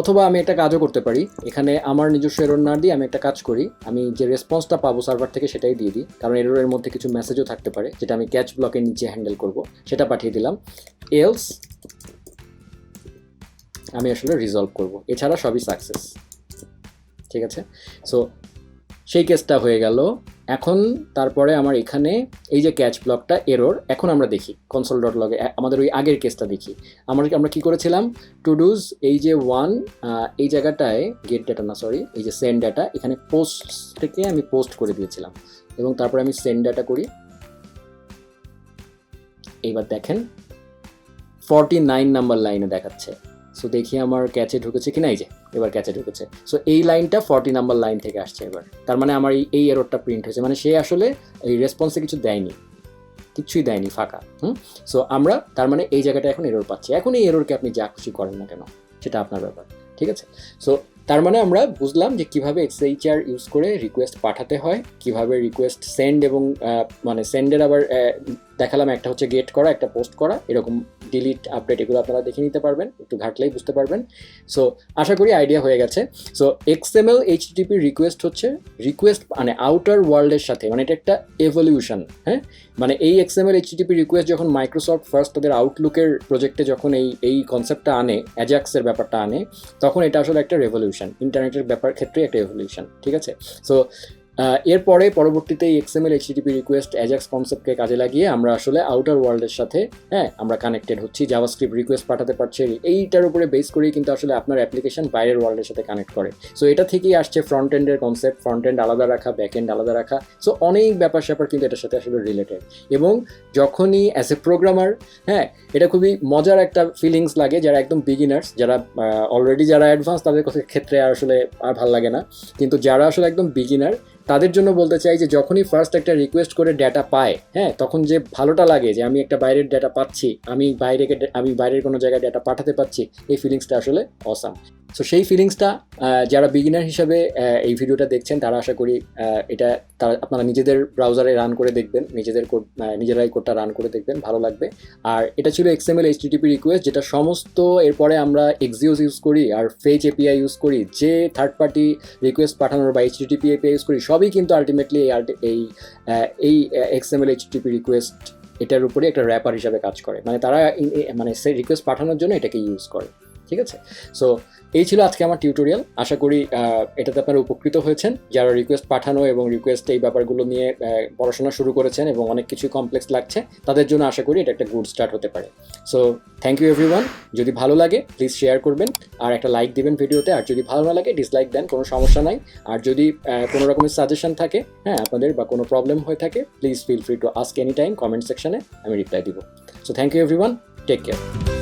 Speaker 1: অথবা আমি একটা কাজও করতে পারি, এখানে আমার নিজস্ব এরর না দিয়ে আমি একটা কাজ করি, আমি যে রেসপন্সটা পাবো সার্ভার থেকে সেটাই দিয়ে দিই, কারণ এররের মধ্যে কিছু মেসেজও থাকতে পারে যেটা আমি ক্যাচ ব্লকের নিচে হ্যান্ডেল করব, সেটা পাঠিয়ে দিলাম। এলস আমি আসলে রিজলভ করব, এছাড়া সবই সাকসেস। ঠিক আছে, সো সেই কেসটা হয়ে গেল। এখন তারপরে আমার এখানে এই যে ক্যাচ ব্লকটা এরর, এখন আমরা দেখি কনসোল ডট লগে আমাদের ওই আগের কেসটা দেখি। আমরা কি করেছিলাম, টু ডুজ, এই যে 1, এই জায়গাটায় গেট ডাটা না, সরি, এই যে সেন্ড ডাটা, এখানে পোস্ট থেকে আমি পোস্ট করে দিয়েছিলাম, এবং তারপরে আমি সেন্ড ডাটা করি। এইবার দেখেন 49 নাম্বার লাইনে দেখাচ্ছে। সো দেখি আমার ক্যাচে ঢুকেছে কিনা, এই যে এবার ক্যাচে ঢুকেছে। সো এই লাইনটা 40 নাম্বার লাইন থেকে আসছে এবার, তার মানে আমার এই এররটা প্রিন্ট হয়েছে, মানে সে আসলে এই রেসপন্সে কিছু দেয়নি, কিছুই দেয়নি, ফাঁকা। সো আমরা তার মানে এই জায়গাটা এখন এরর পাচ্ছি। এখন এই এররকে আপনি যা খুশি করেন না কেন, সেটা আপনার ব্যাপার। ঠিক আছে, সো তার মানে আমরা বুঝলাম যে কিভাবে XHR ইউজ করে রিকোয়েস্ট পাঠাতে হয়, কিভাবে রিকোয়েস্ট সেন্ড এবং মানে সেন্ডের আবার দেখালাম, একটা হচ্ছে গেট করা, একটা পোস্ট করা, এরকম ডিলিট আপডেট এগুলো আপনারা দেখে নিতে পারবেন, একটু ঘাটলেই বুঝতে পারবেন। সো আশা করি আইডিয়া হয়ে গেছে। সো XML HTTP রিকোয়েস্ট হচ্ছে রিকোয়েস্ট মানে আউটার ওয়ার্ল্ডের সাথে, মানে এটা একটা এভলিউশন। হ্যাঁ, মানে এই XML HTTP রিকোয়েস্ট যখন মাইক্রোসফট ফার্স্ট তাদের আউটলুকের প্রজেক্টে যখন এই কনসেপ্টটা আনে, অ্যাজাক্সের ব্যাপারটা আনে, তখন এটা আসলে একটা রেভলিউশন, ইন্টারনেটের ব্যাপার ক্ষেত্রে একটা রেভলিউশন। ঠিক আছে, সো এরপরে পরবর্তীতে এই XML HTTP রিকোয়েস্ট অ্যাজাক্স কনসেপ্টকে কাজে লাগিয়ে আমরা আসলে আউটার ওয়ার্ল্ডের সাথে আমরা কানেক্টেড হচ্ছি, জাভাস্ক্রিপ্ট রিকোয়েস্ট পাঠাতে পারছি, এইটার উপরে বেস করেই কিন্তু আসলে আপনার অ্যাপ্লিকেশন বাইরের ওয়ার্ল্ডের সাথে কানেক্ট করে। সো এটা থেকেই আসছে ফ্রন্ট এন্ডের কনসেপ্ট, ফ্রন্ট এন্ড আলাদা রাখা, ব্যাক এন্ড আলাদা রাখা। সো অনেক ব্যাপার স্যাপার কিন্তু এটার সাথে আসলে রিলেটেড। এবং যখনই অ্যাজ এ প্রোগ্রামার, এটা খুবই মজার একটা ফিলিংস লাগে যারা একদম বিগিনার্স, যারা অলরেডি যারা অ্যাডভান্স তাদের ক্ষেত্রে আসলে আর ভালো লাগে না, কিন্তু যারা আসলে একদম বিগিনার তাদের জন্য বলতে চাই যে যখনই ফার্স্ট একটা রিকোয়েস্ট করে ডেটা পায়, তখন যে ভালোটা লাগে যে আমি একটা বাইরের ডেটা পাচ্ছি, আমি বাইরের কোনো জায়গায় ডেটা পাঠাতে পারছি, এই ফিলিংসটা আসলে অসাম। সো সেই ফিলিংসটা যারা বিগিনার হিসাবে এই ভিডিওটা দেখছেন তারা আশা করি এটা আপনারা নিজেদের ব্রাউজারে রান করে দেখবেন, নিজেরাই কোডটা রান করে দেখবেন, ভালো লাগবে। আর এটা ছিল XML HTTP রিকোয়েস্ট, যেটা সমস্ত এরপরে আমরা এক্সিওস ইউজ করি আর ফেচ API ইউজ করি, যে থার্ড পার্টি রিকোয়েস্ট পাঠানোর বা HTTP API ইউজ করি, সবই কিন্তু আলটিমেটলি এই XML HTTP রিকোয়েস্ট এটার উপরে একটা র্যাপার হিসাবে কাজ করে, মানে তারা মানে সেই রিকোয়েস্ট পাঠানোর জন্য এটাকে ইউজ করে। ঠিক আছে, সো এই ছিল আজকে আমার টিউটোরিয়াল। আশা করি এটাতে আপনারা উপকৃত হয়েছেন, যারা রিকোয়েস্ট পাঠানো এবং রিকোয়েস্ট এই ব্যাপারগুলো নিয়ে পড়াশোনা শুরু করেছেন এবং অনেক কিছুই কমপ্লেক্স লাগছে, তাদের জন্য আশা করি এটা একটা গুড স্টার্ট হতে পারে। So thank you everyone. যদি ভালো লাগে প্লিজ শেয়ার করবেন আর একটা লাইক দিবেন ভিডিওতে, আর যদি ভালো না লাগে ডিসলাইক দেন, কোনো সমস্যা নাই। আর যদি কোনো রকমের সাজেশন থাকে আপনাদের বা কোনো প্রবলেম হয়ে থাকে, please feel free to ask any time comment সেকশনে, আমি রিপ্লাই দিব। So thank you everyone, take care.